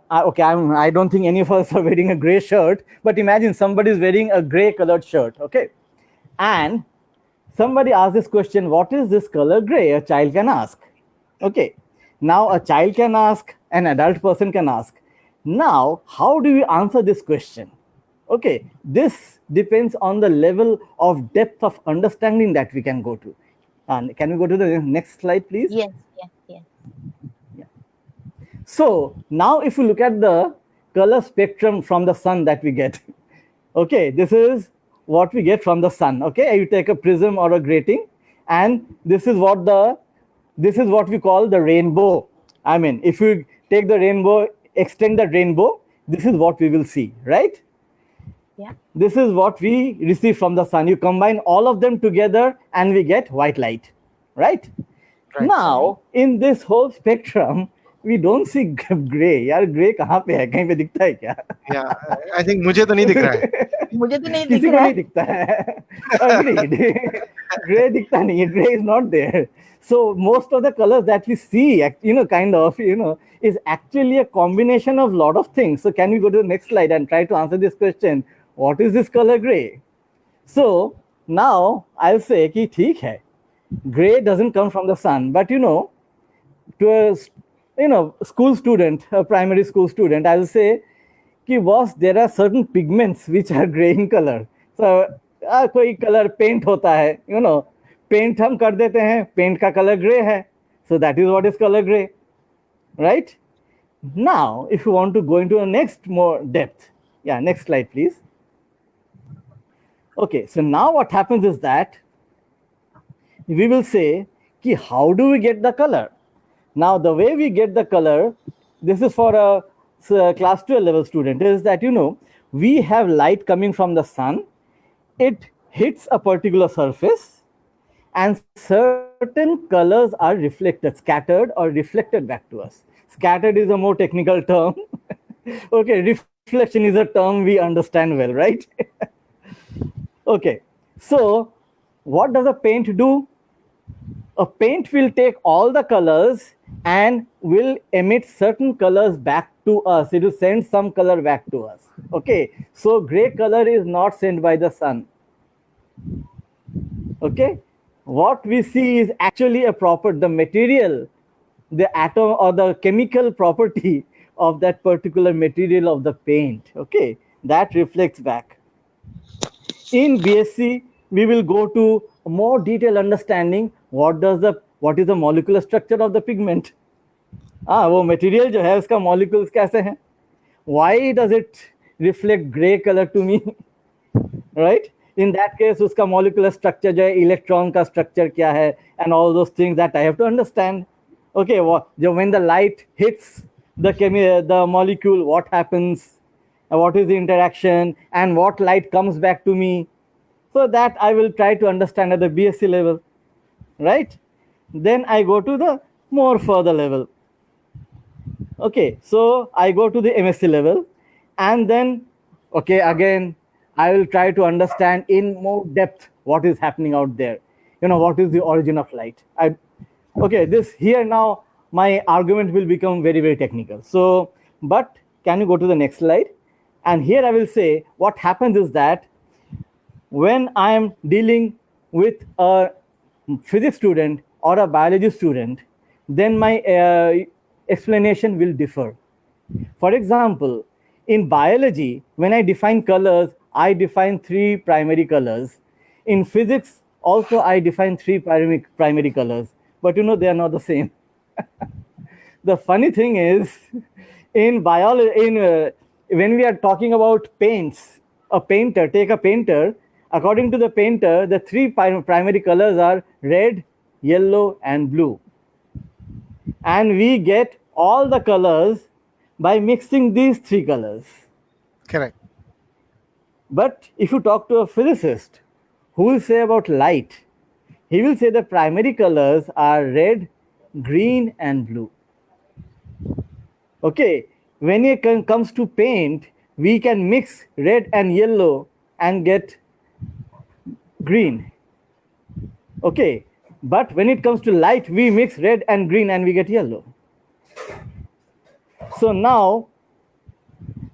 don't think any of us are wearing a gray shirt, but imagine somebody is wearing a gray colored shirt. Okay. And somebody asks this question, what is this color gray? A child can ask. Okay. Now a child can ask, an adult person can ask. Now, how do we answer this question? Okay, this depends on the level of depth of understanding that we can go to. And can we go to the next slide, please? Yes, yes, yes. So now if you look at the color spectrum from the sun that we get, okay, this is what we get from the sun. Okay, you take a prism or a grating, and this is what we call the rainbow. I mean, if you take the rainbow, extend the rainbow, this is what we will see, right? Yeah. This is what we receive from the sun. You combine all of them together and we get white light, right? Right. Now, in this whole spectrum, we don't see gray. यार gray कहाँ पे है? कहीं पे दिखता है क्या? Yeah. I think मुझे तो नहीं दिख रहा है. मुझे तो नहीं किसी दिख को रहा नहीं है. दिखता है. Agreed. Gray दिखता नहीं है. Gray is not there. So most of the colors that we see, is actually a combination of lot of things. So can we go to the next slide and try to answer this question? What is this color gray? So now I'll say कि ठीक है. Gray doesn't come from the sun, but to a school student, a primary school student, I'll say कि boss, there are certain pigments which are gray in color. So कोई color paint होता है, paint हम कर देते हैं, paint का color gray है. So that is what is color gray, right? Now, if you want to go into a next more depth, yeah, next slide, please. Okay, so now what happens is that we will say, ki, how do we get the color? Now, the way we get the color, this is for a class 12 level student, is that, we have light coming from the sun. It hits a particular surface and certain colors are reflected, scattered or reflected back to us. Scattered is a more technical term. Okay, reflection is a term we understand well, right? Okay, so what does a paint do? A paint will take all the colors and will emit certain colors back to us. It will send some color back to us. Okay, so gray color is not sent by the sun. Okay, what we see is actually the material, the atom or the chemical property of that particular material of the paint. Okay, that reflects back. In BSc, we will go to more detailed understanding what is the molecular structure of the pigment. वो material जो है उसका molecules कैसे हैं? Why does it reflect gray color to me? Right? In that case, उसका molecular structure जो है, electron का structure क्या है, and all those things that I have to understand. Okay, when the light hits the molecule, what happens? What is the interaction, and what light comes back to me? So that I will try to understand at the BSc level, right? Then I go to the more further level. Okay, so I go to the MSc level, and then, okay, again, I will try to understand in more depth what is happening out there. What is the origin of light? Okay, this here now, my argument will become very, very technical. So, but can you go to the next slide? And here I will say what happens is that when I am dealing with a physics student or a biology student, then my explanation will differ. For example, in biology, when I define colors, I define 3 primary colors. In physics, also I define 3 primary colors, but they are not the same. The funny thing is, in biology, when we are talking about paints, take a painter, according to the painter, the 3 primary colors are red, yellow, and blue. And we get all the colors by mixing these 3 colors. Correct. But if you talk to a physicist who will say about light, he will say the primary colors are red, green, and blue. Okay, when it comes to paint, we can mix red and yellow and get green. Okay, but when it comes to light, we mix red and green and we get yellow. So now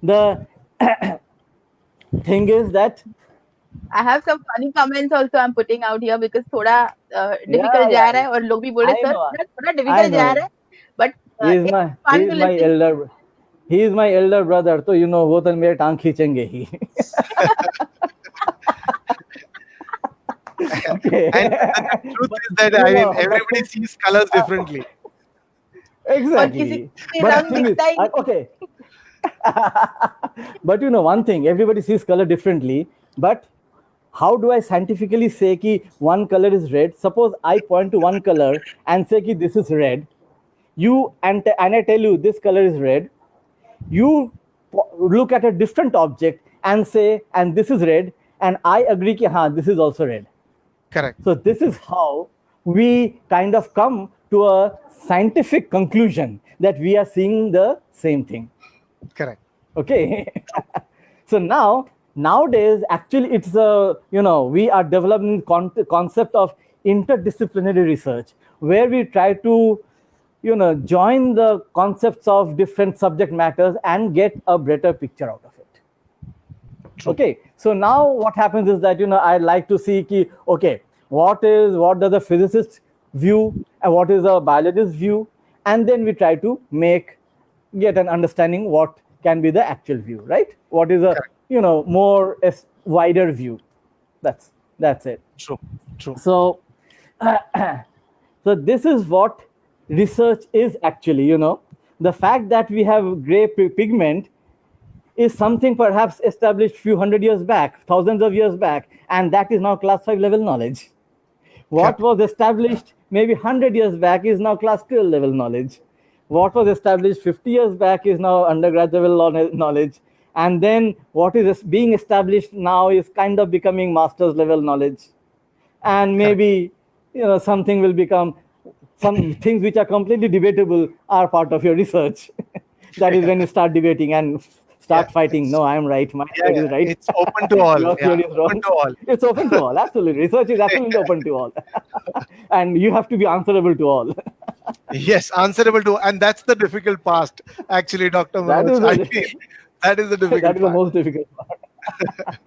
the thing is that I have some funny comments also I'm putting out here because थोड़ा difficult जा रहा है और लोग भी बोले sir थोड़ा difficult जा रहा है, but he is my elder brother, तो वो तो मेरे टांग खींचेंगे ही. Okay. And the truth is that everybody sees colors differently. Exactly. But okay. But one thing, everybody sees color differently, but how do I scientifically say कि one color is red? Suppose I point to one color and say कि this is red. And I tell you this color is red. You look at a different object and say, and this is red, and I agree कि हाँ, this is also red. Correct. So this is how we kind of come to a scientific conclusion that we are seeing the same thing. Correct. Okay. So nowadays, actually, it's we are developing concept of interdisciplinary research, where we try to join the concepts of different subject matters and get a better picture out of it. True. Okay, so now what happens is that I like to see okay, what does the physicist view and what is a biologist view, and then we try to get an understanding what can be the actual view, right? What is a more wider view. That's it. True. So so this is what research is actually. The fact that we have gray pigment is something perhaps established few hundred years back, thousands of years back, and that is now class 5 level knowledge. What was established maybe 100 years back is now class 12 level knowledge. What was established 50 years back is now undergraduate level knowledge. And then what is being established now is kind of becoming master's level knowledge. And maybe, something will become, some things which are completely debatable are part of your research. That is when you start debating and start fighting. No, I am right. My theory is right. It's open to all. Your theory is wrong. Open to all. It's open to all. Absolutely. Research is absolutely open to all. And you have to be answerable to all. Yes, answerable to, and that's the difficult part, actually, Dr. That Manoj. is I the feel that is the that difficult is the part. most difficult part.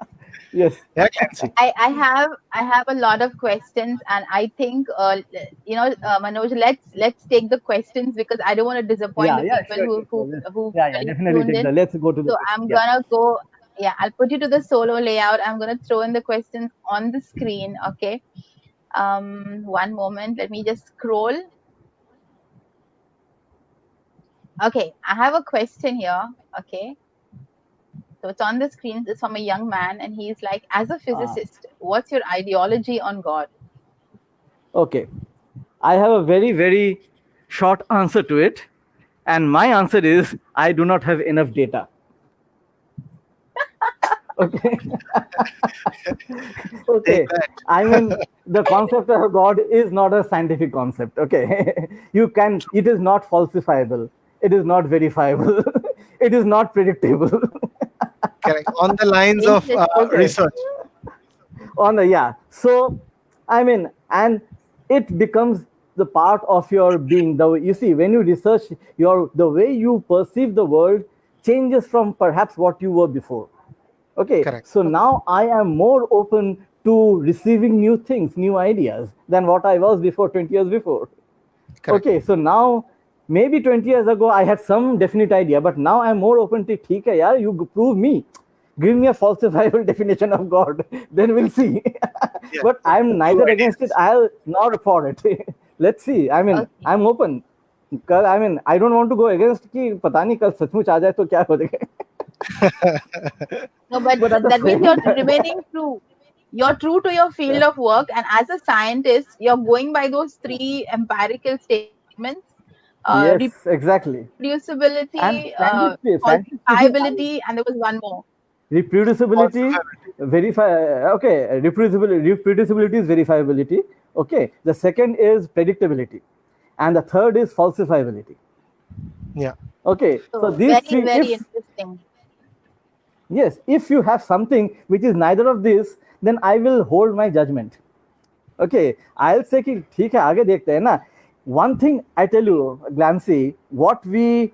Yes. Yeah, Clancy. I have a lot of questions, and I think Manoj, let's take the questions because I don't want to disappoint Yeah, the yeah, people sure, who sure, sure. who Yeah, yeah, really definitely tuned take in. the. Let's go to the So question. I'm Yeah. gonna go. Yeah, I'll put you to the solo layout. I'm gonna throw in the questions on the screen. Okay. One moment. Let me just scroll. Okay, I have a question here. Okay. So it's on the screen. It's from a young man, and he's like, as a Ah, physicist, what's your ideology on God? okay. I have a very, very short answer to it. And my answer is I do not have enough data. Okay. Take Okay. that. I mean, the concept of God is not a scientific concept. Okay. It is not falsifiable. It is not verifiable. It is not predictable. Correct. On the lines of Interesting. Okay. research. On the, yeah. So, I mean, and it becomes the part of your being. You see, when you research, the way you perceive the world changes from perhaps what you were before. Okay, Correct. so now I am more open to receiving new things, new ideas than what I was before 20 years before. Correct. Okay, so now maybe 20 years ago I had some definite idea, but now I'm more open to, theek hai yaar, you prove me. Give me a falsifiable definition of God, then we'll see. Yeah. But I'm New neither against it, ideas. I'll not for it. Let's see. I mean, Okay. I'm open. I mean, I don't want to go against कि पता नहीं कल सचमुच आ जाए तो क्या हो जाएगा. No, but But at the that means same you're time, remaining true. You're true to your field yeah. of work, and as a scientist, you're going by those three empirical statements: Yes, exactly. reproducibility, And scientists speaking, falsifiability, and there was one more. reproducibility, Falsifiability. verify. Okay, reproducibility is verifiability. Okay, the second is predictability, and the third is falsifiability. Yeah. Okay, so So these very, three, very if interesting. yes, if you have something which is neither of this, then I will hold my judgment. Okay, I'll say कि ठीक है आगे देखते हैं ना. One thing I tell you, Glancy, what we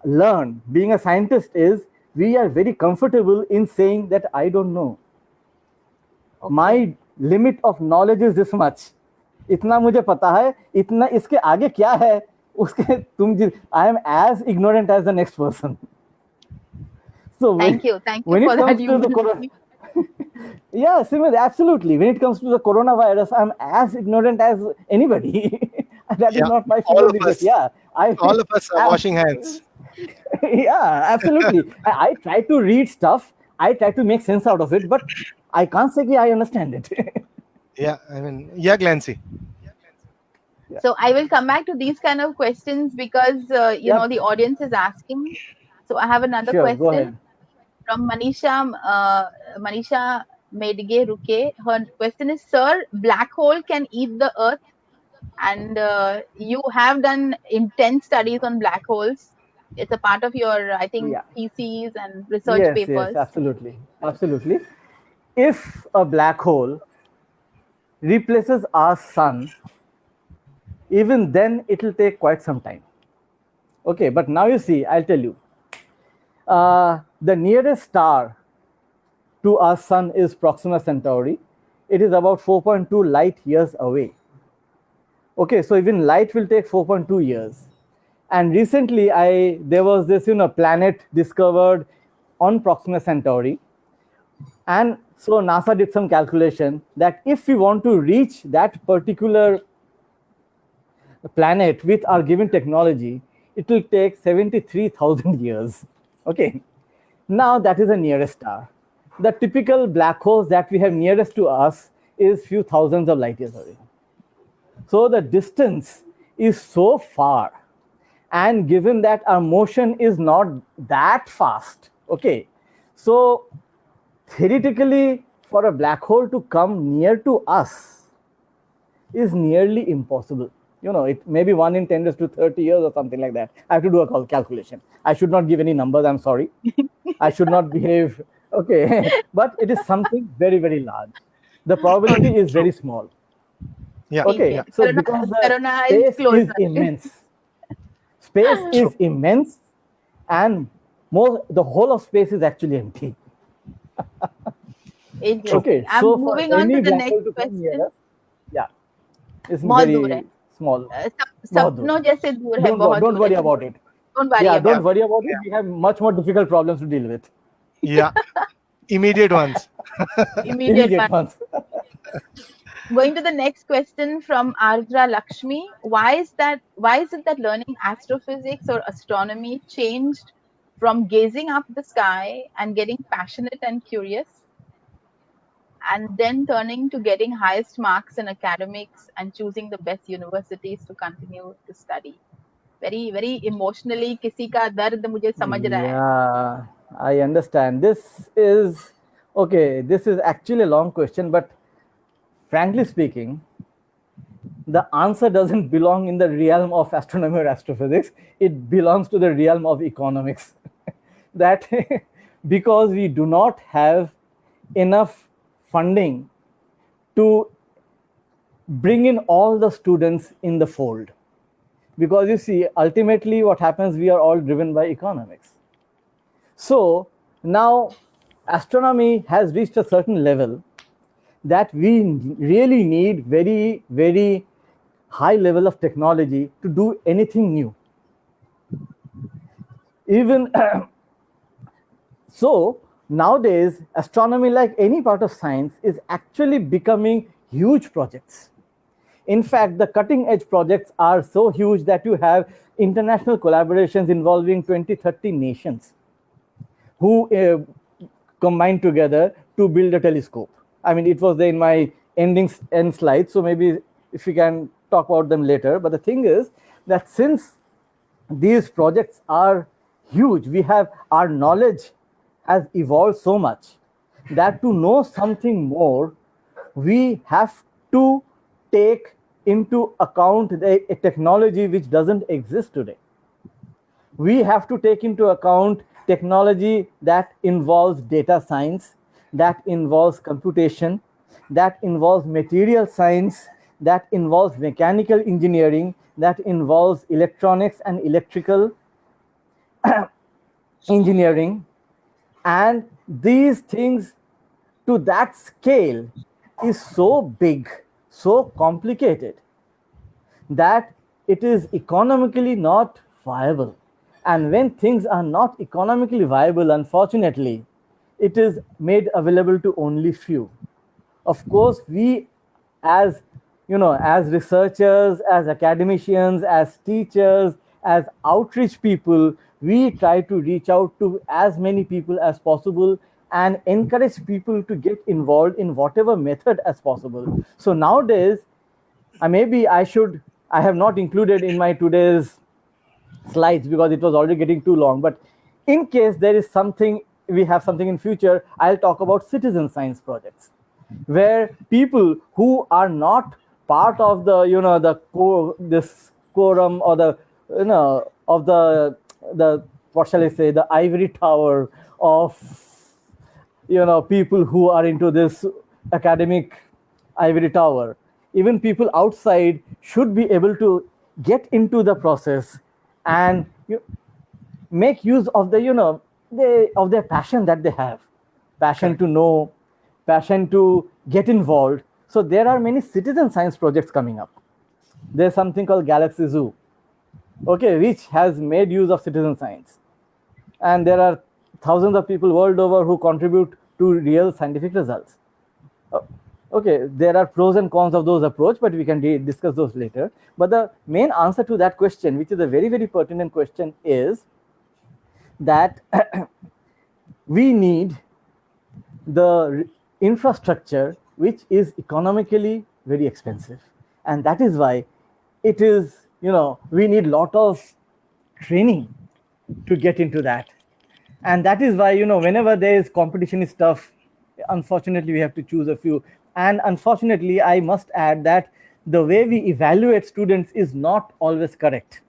learn being a scientist is we are very comfortable in saying that I don't know. Okay. My limit of knowledge is this much. इतना मुझे पता है, इतना इसके आगे क्या है उसके I am as ignorant as the next person. So Thank you when for it that comes to the corona, humility. yeah, similar, absolutely. When it comes to the coronavirus, I'm as ignorant as anybody. That is Yeah. not my All field. of It is, us. yeah, All of us are washing hands. yeah, absolutely. I try to read stuff. I try to make sense out of it, but I can't say I understand it. Yeah. I mean, yeah, Glancy. So I will come back to these kind of questions because Yep. the audience is asking. So I have another Sure, go question ahead. from Manisha Medge Ruke. Her question is, Sir, black hole can eat the Earth, and you have done intense studies on black holes. It's a part of your, I think, Yeah. theses and research Yes, yes, papers. absolutely. Absolutely. If a black hole replaces our sun, even then it will take quite some time. Okay, but now you see, I'll tell you. The nearest star to our sun is Proxima Centauri. It is about 4.2 light years away. Okay, so even light will take 4.2 years. And recently, there was this planet discovered on Proxima Centauri, and so NASA did some calculation that if we want to reach that particular planet with our given technology, it will take 73,000 years. Okay, now that is the nearest star. The typical black holes that we have nearest to us is few thousands of light years away. So the distance is so far, and given that our motion is not that fast, okay, so theoretically for a black hole to come near to us is nearly impossible. It may be 1 in 10 raised to 30 years or something like that. I have to do a calculation. I should not give any numbers, I'm sorry. I should not behave, okay, but it is something very, very large. The probability is very small. Yeah. Okay, Yeah. so because the Karuna is space closer. is immense, space is immense, and the whole of space is actually empty. Interesting. Okay, I'm so for moving on any to the black next hole to come near question. us, yeah, it's बहुत दूर है. very small. बहुत दूर सपनों है. जैसे दूर है, बहुत Don't दूर है. worry about it. Don't worry Yeah, about don't worry about it. Yeah. We have much more difficult problems to deal with. Yeah. Immediate ones. immediate Immediate one. ones. Going to the next question from Ardra Lakshmi. Why is it that learning astrophysics or astronomy changed from gazing up the sky and getting passionate and curious, and then turning to getting highest marks in academics and choosing the best universities to continue to study? Very, very emotionally, किसी का दर्द मुझे समझ रहा है. Yeah, I understand. This is okay. This is actually a long question, but frankly speaking, the answer doesn't belong in the realm of astronomy or astrophysics. It belongs to the realm of economics. That because we do not have enough funding to bring in all the students in the fold. Because you see, ultimately what happens, we are all driven by economics. So now astronomy has reached a certain level that we really need very, very high level of technology to do anything new. Even so, nowadays, astronomy, like any part of science, is actually becoming huge projects. In fact, the cutting edge projects are so huge that you have international collaborations involving 20, 30 nations who combine together to build a telescope. I mean, it was there in my end slide, so maybe if we can talk about them later. But the thing is that since these projects are huge, we have our knowledge has evolved so much that to know something more, we have to take into account a technology which doesn't exist today. We have to take into account technology that involves data science, that involves computation, that involves material science, that involves mechanical engineering, that involves electronics and electrical engineering. And these things to that scale is so big, so complicated, that it is economically not viable. And when things are not economically viable, unfortunately, it is made available to only few. Of course, we as as researchers, as academicians, as teachers, as outreach people, we try to reach out to as many people as possible and encourage people to get involved in whatever method as possible. So nowadays, maybe I have not included in my today's slides because it was already getting too long, but in case there is something, we have something in future, I'll talk about citizen science projects, where people who are not part of the this quorum or the of the what shall I say, the ivory tower of people who are into this academic ivory tower, even people outside should be able to get into the process and make use of of their passion that they have, passion to know, passion to get involved. So there are many citizen science projects coming up. There's something called Galaxy Zoo, okay, which has made use of citizen science, and there are thousands of people world over who contribute to real scientific results. Okay, there are pros and cons of those approach, but we can discuss those later. But the main answer to that question, which is a very, very pertinent question, is that we need the infrastructure which is economically very expensive, and that is why it is we need lot of training to get into that. And that is why whenever there is competition is tough, unfortunately we have to choose a few. And unfortunately, I must add that the way we evaluate students is not always correct,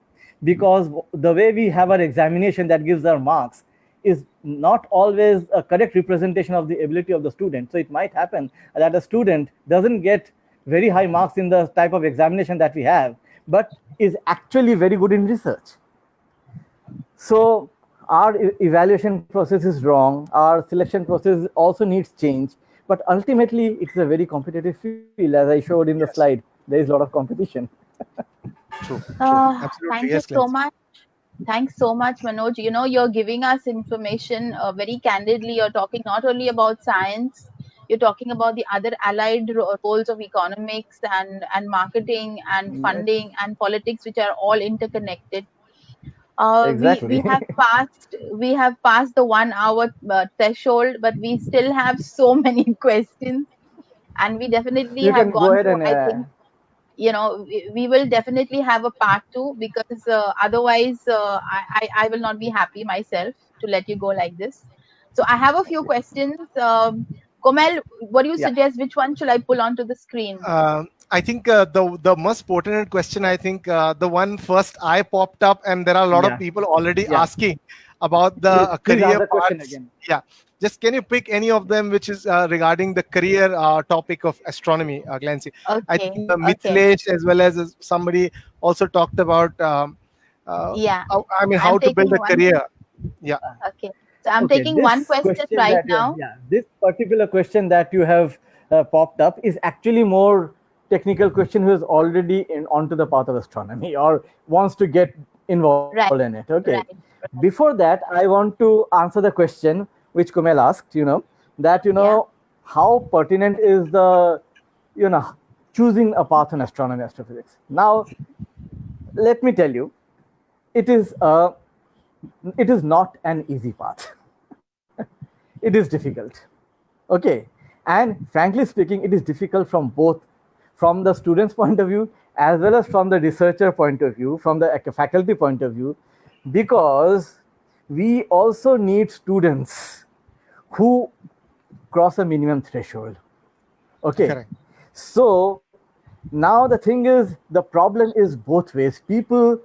because the way we have our examination that gives our marks is not always a correct representation of the ability of the student. So it might happen that a student doesn't get very high marks in the type of examination that we have, but is actually very good in research. So our evaluation process is wrong. Our selection process also needs change. But ultimately, it's a very competitive field. As I showed in the slide, there is a lot of competition. True. Absolutely. Thank you Yes, so Clancy. much. Thanks so much, Manoj. You're giving us information very candidly. You're talking not only about science, you're talking about the other allied roles of economics and marketing and Yes, funding and politics, which are all interconnected. exactly. We have passed the 1 hour threshold, but we still have so many questions, and we definitely You have can go gone ahead through. and I think we will definitely have a part two, because otherwise I will not be happy myself to let you go like this. So I have a few questions. Komel, what do you yeah, suggest? Which one should I pull onto the screen? I think the most pertinent question, I think the one first I popped up, and there are a lot of yeah, people already yeah. asking about the Please ask career the question parts. again. Yeah, just can you pick any of them which is regarding the career topic of astronomy, Clancy? I Okay, think okay, Mithilesh, as well as somebody also talked about. yeah. I mean, I'm how to build taking a one. career. Yeah, Okay, so I'm Okay, taking one this question question right that now. this particular question that you have popped up is actually more technical question who is already onto the path of astronomy or wants to get involved in Right, it. Okay. right. Before that, I want to answer the question which Kumel asked. That Yeah, how pertinent is the choosing a path in astronomy astrophysics. Now, let me tell you, it is it is not an easy path. It is difficult. Okay. And frankly speaking, it is difficult from both, from the student's point of view as well as from the researcher point of view, from the faculty point of view, because we also need students who cross a minimum threshold. Okay. correct. So now the thing is, the problem is both ways. People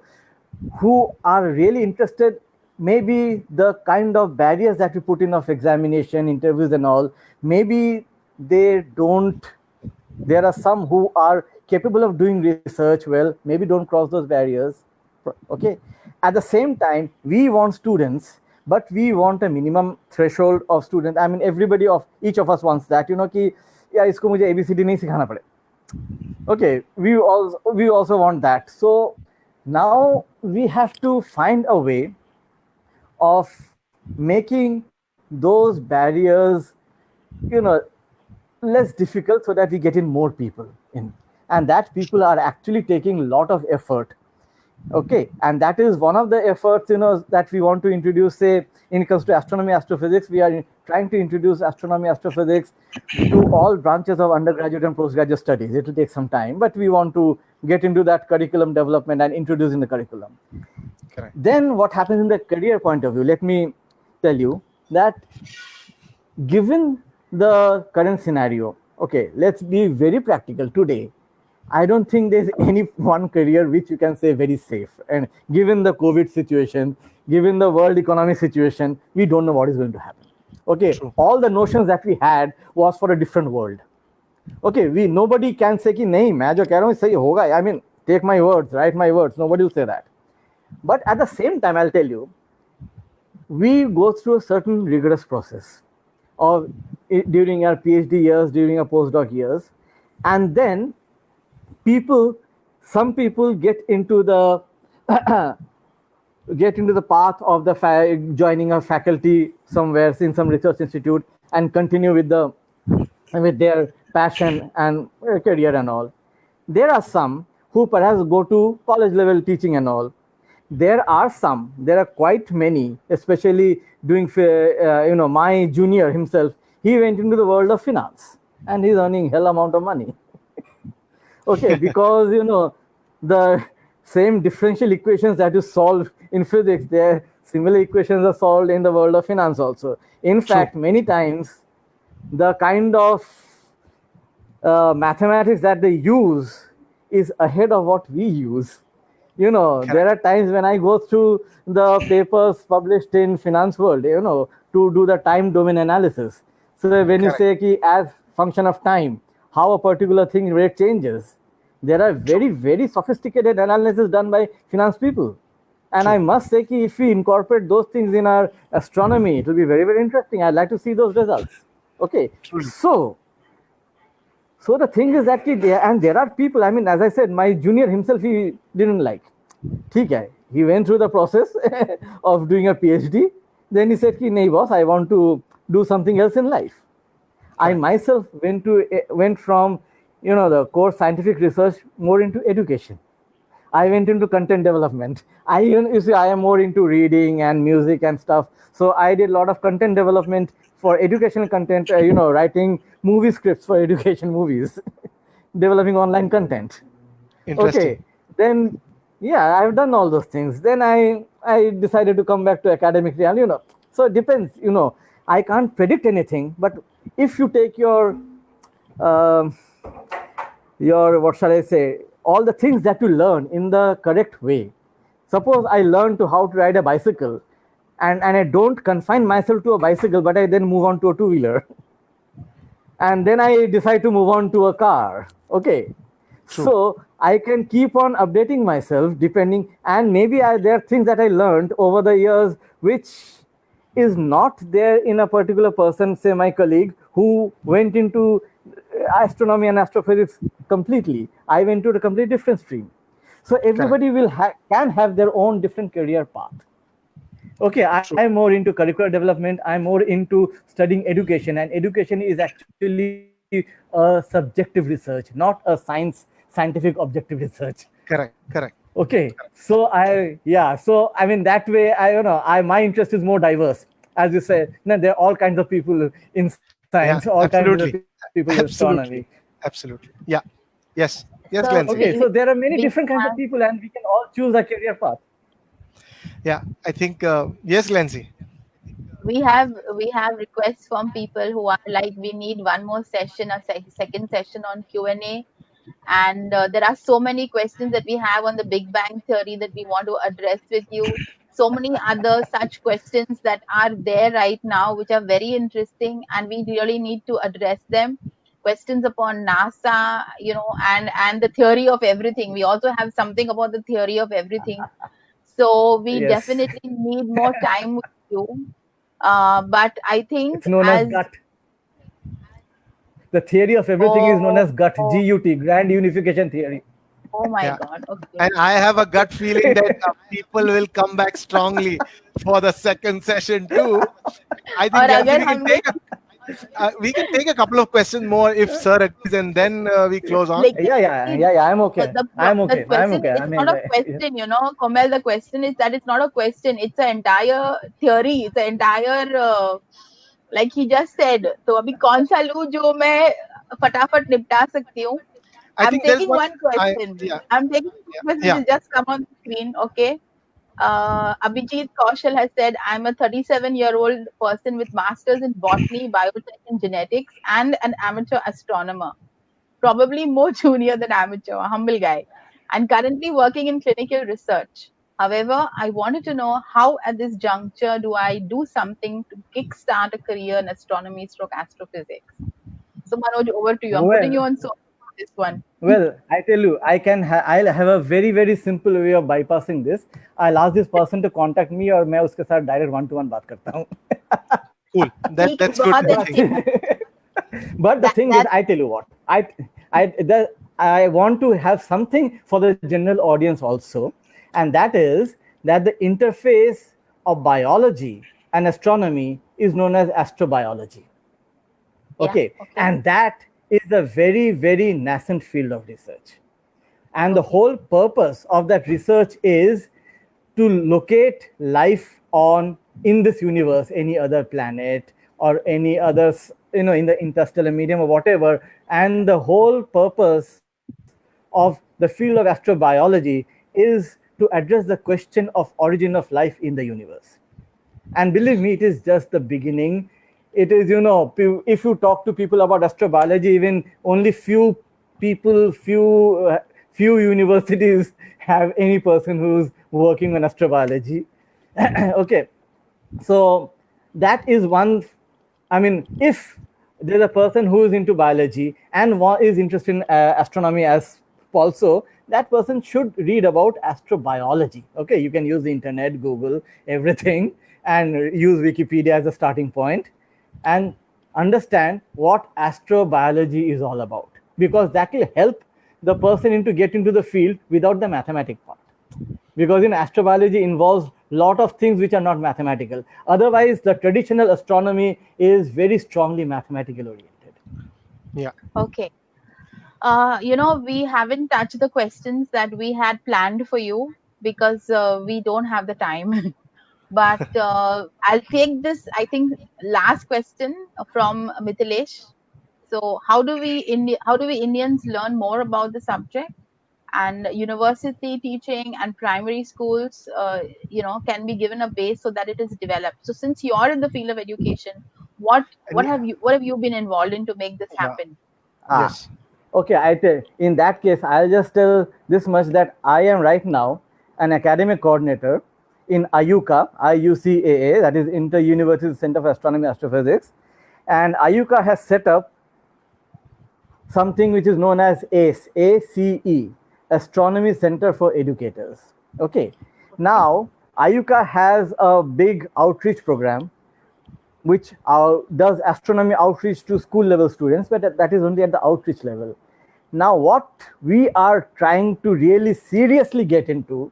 who are really interested, maybe the kind of barriers that we put in of examination, interviews and all, maybe they don't, there are some who are capable of doing research well, maybe don't cross those barriers. Okay. At the same time, we want students, but we want a minimum threshold of students. I mean, everybody of each of us wants that, ki, yeah, isko mujhe ABCD nahi sikhana pade. Okay, we also want that. So now we have to find a way of making those barriers, you know less difficult, so that we get in more people in, and that people are actually taking a lot of effort. Okay, and that is one of the efforts that we want to introduce. Say, in comes to astronomy astrophysics, we are trying to introduce astronomy astrophysics to all branches of undergraduate and postgraduate studies. It will take some time, but we want to get into that curriculum development and introduce in the curriculum. Correct. Then what happens in the career point of view? Let me tell you that given the current scenario, okay, let's be very practical today. I don't think there's any one career which you can say very safe. And given the COVID situation, given the world economic situation, we don't know what is going to happen. Okay, True. all the notions that we had was for a different world. Okay, nobody can say कि नहीं मैं जो कह रहा हूँ सही होगा. I mean, take my words, write my words. Nobody will say that. But at the same time, I'll tell you, we go through a certain rigorous process of during our PhD years, during our postdoc years, and then some people get into the path of the joining a faculty somewhere in some research institute and continue with their passion and career and all. There are some who perhaps go to college level teaching and all. There are quite many, especially doing, my junior himself, he went into the world of finance and he's earning hell amount of money. Okay, because the same differential equations that you solve in physics, their similar equations are solved in the world of finance also. In fact, many times the kind of mathematics that they use is ahead of what we use. There are times when I go through the papers published in finance world, to do the time domain analysis. So when you Correct. say ki as function of time, how a particular thing rate changes. There are very, very sophisticated analysis done by finance people. And True. I must say, if we incorporate those things in our astronomy, it will be very, very interesting. I'd like to see those results. Okay, Truly. so the thing is that there are people, I mean, as I said, my junior himself, he didn't like. He went through the process of doing a PhD. Then he said, "Nahi boss, I want to do something else in life." I Correct. myself went from the core scientific research more into education. I went into content development. You see, I am more into reading and music and stuff. So I did a lot of content development for educational content. Writing movie scripts for education movies, developing online content. Interesting. Okay, then yeah, I've done all those things. Then I decided to come back to academic reality. So it depends. I can't predict anything, but if you take um your what shall I say, all the things that you learn in the correct way. Suppose I learn to how to ride a bicycle, and I don't confine myself to a bicycle, but I then move on to a two-wheeler, and then I decide to move on to a car. Okay, True. so I can keep on updating myself depending, and maybe there are things that I learned over the years which is not there in a particular person, say my colleague who went into astronomy and astrophysics completely. I went to a completely different stream. So everybody can have their own different career path. Okay, True. I'm more into curricular development. I'm more into studying education, and education is actually a subjective research, not a scientific objective research. Correct. Okay, so I mean that way, my interest is more diverse. As you say, there are all kinds of people in science, Yeah. all kinds of Absolutely. people in astronomy. Absolutely. Yeah. Yes. Yes, So Glency. Okay, so there are many we different kinds of have people, and we can all choose a career path. Yeah. I think yes, Glency. we have we have requests from people who are like, we need one more session, a second session on Q&A. And there are so many questions that we have on the Big Bang theory that we want to address with you. So many other such questions that are there right now, which are very interesting, and we really need to address them. Questions upon NASA, and the theory of everything. We also have something about the theory of everything. So we Yes, definitely need more time with you. But I think it's known as as GUT. The theory of everything is known oh, as GUT, GUT, Grand Unification Theory. oh my Yeah. God, okay. And I have a gut feeling that people will come back strongly for the second session too. I think, और Glency, अगर हमने we can take a couple of questions more if sir agrees, and then we close on. लेकिन Yeah. I'm okay. the question, I it's mean, not a question, Komal, the question is that it's not a question, it's an entire theory, it's an entire like he just said. तो अभी कौन सा लूं जो मैं फटाफट निपटा सकती हूँ. I I'm think there's taking one. one question. Yeah. I'm taking one question Yeah. which has just come on the screen. Okay. Abhijit Kaushal has said, I'm a 37-year-old person with masters in botany, biotech, and genetics, and an amateur astronomer. Probably more junior than amateur, a humble guy, and currently working in clinical research. However, I wanted to know how at this juncture do I do something to kickstart a career in astronomy stroke astrophysics. So Manoj, over to you. I'm putting you well, on so this one. I tell you, I'll have a very, very simple way of bypassing this. I'll ask this person to contact me, or मैं उसके साथ direct one-to-one बात करता हूँ. Cool. That's good. बहुत I अच्छी think. बात. But the thing is, I tell you what, I want to have something for the general audience also, and that is that the interface of biology and astronomy is known as astrobiology. Yeah, Okay, and that is a very, very nascent field of research. And the whole purpose of that research is to locate life in this universe, any other planet or any others, in the interstellar medium or whatever. And the whole purpose of the field of astrobiology is to address the question of origin of life in the universe. And believe me, it is just the beginning. It is, if you talk to people about astrobiology, even only few people, few universities have any person who's working on astrobiology. Okay, so that is one. I mean, if there's a person who is into biology and one is interested in astronomy as also, that person should read about astrobiology. Okay, you can use the internet, Google, everything, and use Wikipedia as a starting point and understand what astrobiology is all about, because that will help the person into get into the field without the mathematic part, because in astrobiology involves lot of things which are not mathematical. Otherwise, the traditional astronomy is very strongly mathematical oriented. Yeah. Okay. We haven't touched the questions that we had planned for you because we don't have the time. But I'll take this, I think, last question from Mithilesh. So, how do we Indians learn more about the subject? And university teaching and primary schools, can be given a base so that it is developed. So, since you're in the field of education, what And what have you been involved in to make this yeah. happen? Ah, Yes. okay. In that case, I'll just tell this much, that I am right now an academic coordinator in IUCA, IUCAA, that is Inter University Center for Astronomy Astrophysics, and IUCA has set up something which is known as ACE, ACE, Astronomy Center for Educators. Okay. Now, IUCA has a big outreach program which does astronomy outreach to school level students, but that is only at the outreach level. Now, what we are trying to really seriously get into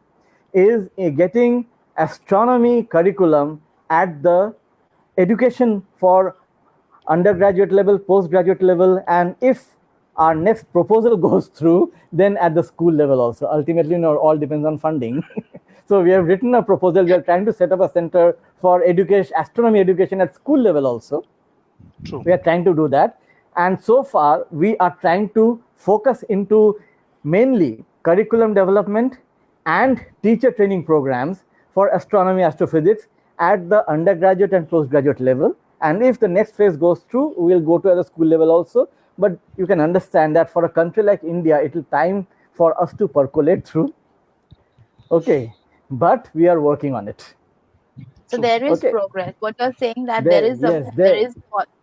is getting astronomy curriculum at the education for undergraduate level, postgraduate level, and if our next proposal goes through, then at the school level also. Ultimately, all depends on funding. So we have written a proposal. We are trying to set up a center for astronomy education at school level also. True. We are trying to do that, and so far we are trying to focus into mainly curriculum development and teacher training programs for astronomy astrophysics at the undergraduate and postgraduate level. And if the next phase goes through, we will go to the school level also. But you can understand that for a country like India, it will time for us to percolate through. Okay, but we are working on it. So True. there is Okay, progress. What you're saying that there, yes, there is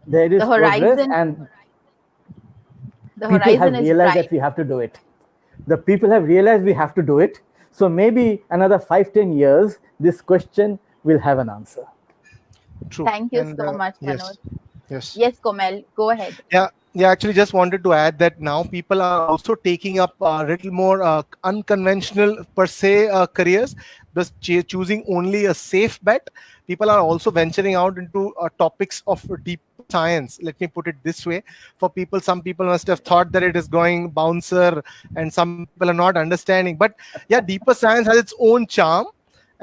there the is progress, horizon, and the people have horizon is realized bright. that we have to do it. The people have realized we have to do it. So maybe another 5-10 years, this question will have an answer. True. Thank you And so much, Manoj. yes. Yes. Yes, Komel, go ahead. Yeah, actually just wanted to add that now people are also taking up a little more unconventional per se careers, just choosing only a safe bet. People are also venturing out into topics of deeper science. Let me put it this way: for people, some people must have thought that it is going bouncer, and some people are not understanding. But yeah, deeper science has its own charm.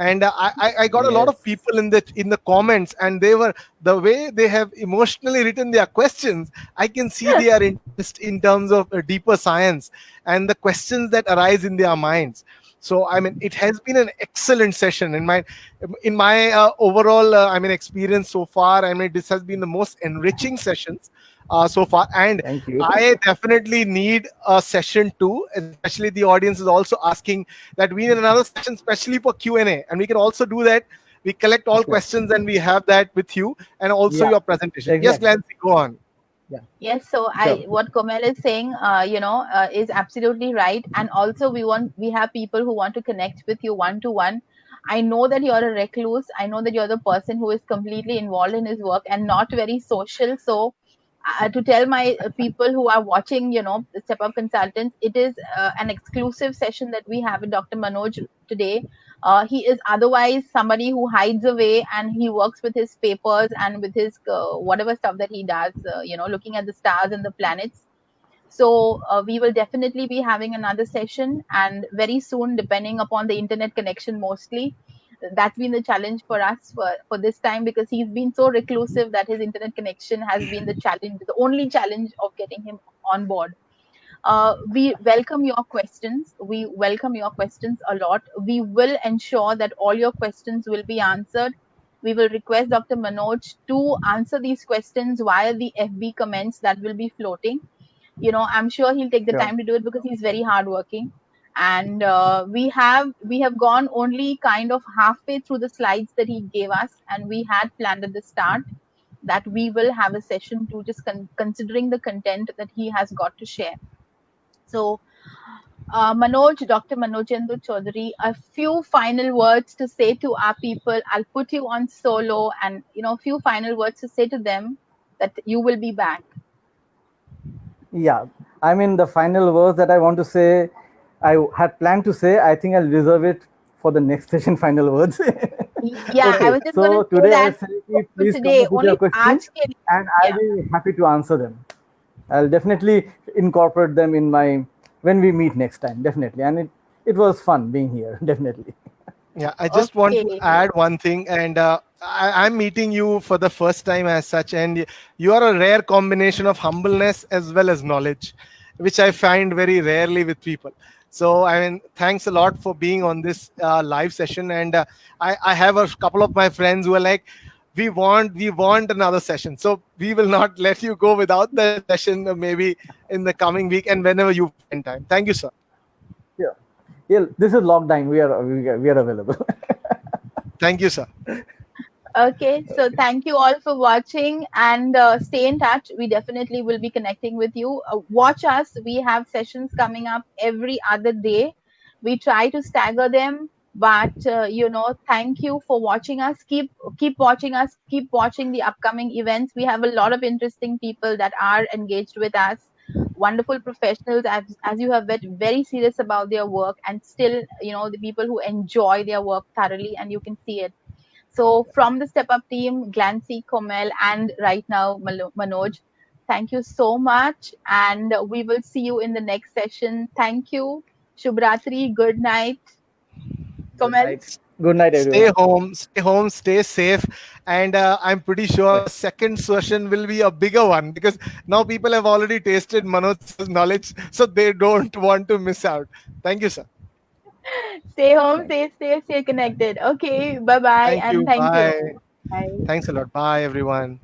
And I got a lot Yes. of people in the comments, and they were, the way they have emotionally written their questions, I can see they are interest in terms of deeper science and the questions that arise in their minds. So I mean, it has been an excellent session in my overall experience so far. I mean, this has been the most enriching sessions so far, and Thank you. I definitely need a session two. Especially the audience is also asking that we need another session, especially for Q&A, and we can also do that. We collect all Sure. questions and we have that with you, and also Yeah, your presentation. Yes, exactly. Glancy, go on. Yeah, Yes, so sure. what Komel is saying, is absolutely right. And also, we have people who want to connect with you one to one. I know that you're a recluse. I know that you're the person who is completely involved in his work and not very social. So, to tell my people who are watching, the Step Up Consultants, it is an exclusive session that we have with Dr. Manoj today. He is otherwise somebody who hides away and he works with his papers and with his whatever stuff that he does, looking at the stars and the planets. So we will definitely be having another session, and very soon, depending upon the internet connection mostly. That's been the challenge for us for this time, because he's been so reclusive that his internet connection has been the only challenge of getting him on board. We welcome your questions. We welcome your questions a lot. We will ensure that all your questions will be answered. We will request Dr. Manoj to answer these questions via the FB comments that will be floating. I'm sure he'll take the Sure. time to do it because he's very hardworking. And we have gone only kind of halfway through the slides that he gave us, and we had planned at the start. that we will have a session to just considering the content that he has got to share. So, Dr. Manojendu Choudhury, a few final words to say to our people. I'll put you on solo, and a few final words to say to them that you will be back. Yeah, I mean, the final words that I want to say, I had planned to say, I think I'll reserve it for the next session. Final words. Yeah, I Okay, was just going to so say today I'll that say, for please come today, up with only your questions, aaj ke liye. and I'll Yeah. be happy to answer them. I'll definitely incorporate them in my when we meet next time. Definitely, and it was fun being here. Definitely. Yeah, I just want to Okay. add one thing, and I'm meeting you for the first time as such, and you are a rare combination of humbleness as well as knowledge, which I find very rarely with people. So, I mean, thanks a lot for being on this live session, and I have a couple of my friends who are like, we want another session, so we will not let you go without the session, maybe in the coming week and whenever you find time. Thank you, sir. Yeah, yeah. This is lockdown. We are available. Thank you, sir. Okay, so thank you all for watching, and stay in touch. We definitely will be connecting with you. Watch us. We have sessions coming up every other day. We try to stagger them, but thank you for watching us. Keep watching us. Keep watching the upcoming events. We have a lot of interesting people that are engaged with us. Wonderful professionals, as you have been very serious about their work, and still, the people who enjoy their work thoroughly, and you can see it. So from the Step Up team, Glancy, Komel, and right now Manoj, thank you so much, and we will see you in the next session. Thank you. Shubhratri, good night. Good Komel? night. Good night, Stay everyone. home, stay home, stay safe, and I'm pretty sure the second session will be a bigger one, because now people have already tasted Manoj sir's knowledge, so they don't want to miss out. Thank you, sir. Stay home, Thank you. stay connected. Okay, bye bye, Thank and you. thank you. Bye. Bye. Thanks a lot. Bye, everyone.